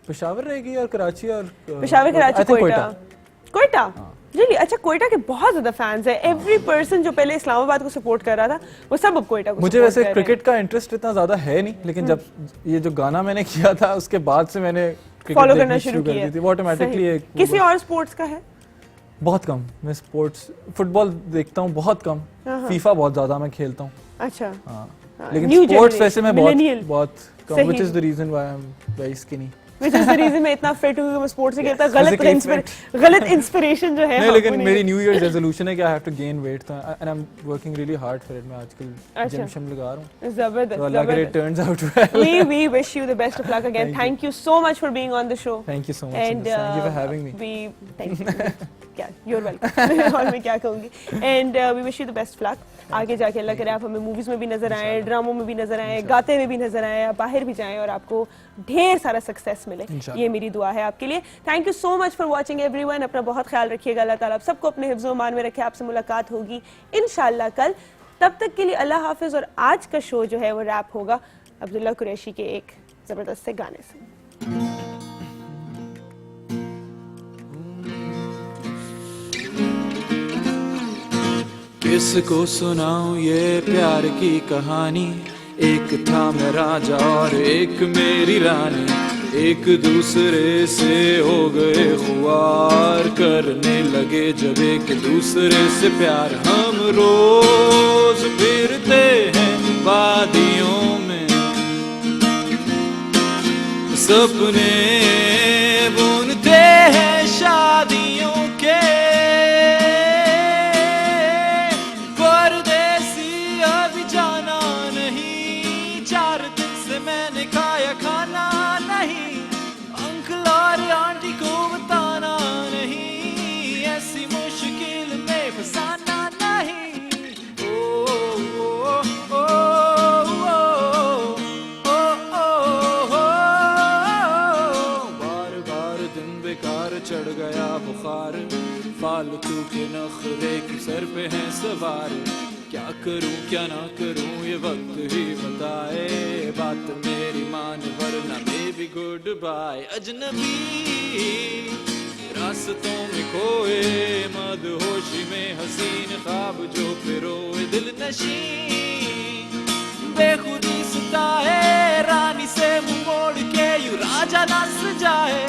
पेशावर रहेगी और कराची, और Peshawar, Karachi, I think Quetta. Quetta really? अच्छा, कोयटा के बहुत ज्यादा फैंस है। एवरी पर्सन जो पहले इस्लामाबाद को सपोर्ट कर रहा था, वो सब अब कोयटा को मुझे support वैसे कर रहे हैं। क्रिकेट का इंटरेस्ट इतना ज्यादा है नहीं, लेकिन जब ये जो गाना मैंने किया था उसके बाद से मैंने फॉलो करना शुरू कर किया दी थी। वो ऑटोमेटिकली एक किसी और स्पोर्ट्स का है? बहुत कम। मैं स्पोर्ट्स फुटबॉल देखता हूँ बहुत कम, फीफा बहुत ज्यादा मैं खेलता हूँ। अच्छा, हाँ, हाँ, लेकिन new स्पोर्ट्स generation, वैसे मैं millennial। बहुत कम, सही। Which is the reason why I am very skinny. which is the reason मैं इतना fit हूँ, मैं स्पोर्ट्स से खेलता physically गलत इंस्पिरेशन जो है नहीं, हाँ, लेकिन वो नहीं मेरी है। न्यू ईयर रेजोल्यूशन है कि I have to gain weight, तो and I am working really hard for it. मैं आजकल अच्छा। जिम शिम लगा रहा हूँ, जबरदस्त तो अल्लाह करे जबरदस्त। Turns out well. We wish you the best of luck again. Thank you so much for being on the show. Thank you so much, And Indus. Thank you for having me. thank you. क्या you're welcome. और मैं क्या कहूँगी? And we wish you the best of luck. आगे जाके अल्लाह करे आप हमें मूवीज में भी नजर आए, ड्रामों में भी नजर आए, गाते हुए भी नजर आए, आप बाहर भी जाएं और आपको ढेर सारा सक्सेस मिले। इंशाल्लाह। ये मेरी दुआ है आपके लिए। Thank you so much for watching everyone. अपना बहुत ख्याल रखिएगा। अल्लाह ताला आप सबको अपने हिफ्ज़ व ईमान में रखे। आपसे मुलाकात होगी इंशाल्लाह कल। तब तक के लिए अल्लाह हाफिज। और आज का शो जो है वो रैप होगा अब्दुल्ला कुरैशी के एक जबरदस्त से गाने से। किसको सुनाऊं ये प्यार की कहानी, एक था मैं राजा और एक मेरी रानी, एक दूसरे से हो गए खुआर, करने लगे जब एक दूसरे से प्यार। हम रोज फिरते हैं वादियों में, सपने बुनते हैं शादियों के, परदेसी अभी जाना नहीं, 4 दिन से मैंने खाया खाना नहीं, अंकल और आंटी को बताना नहीं, ऐसी मुश्किल में फंसाना नहीं। ओ ओ ओ ओ ओ ओ बार बार दिन बेकार चढ़ गया बुखार, फालतू के नखरे की सर पे हैं सवार, क्या करूं क्या ना करूं ये वक्त ही बताए, बात मेरी मान वरना मे भी गुड बाय। अजनबी रास्तों में खोए, मदहोशी में हसीन ख्वाब जो फिरोए, दिल नशी बेखुदी सताए, रानी से मुंह मोड़ के यूं राजा ना सजाए।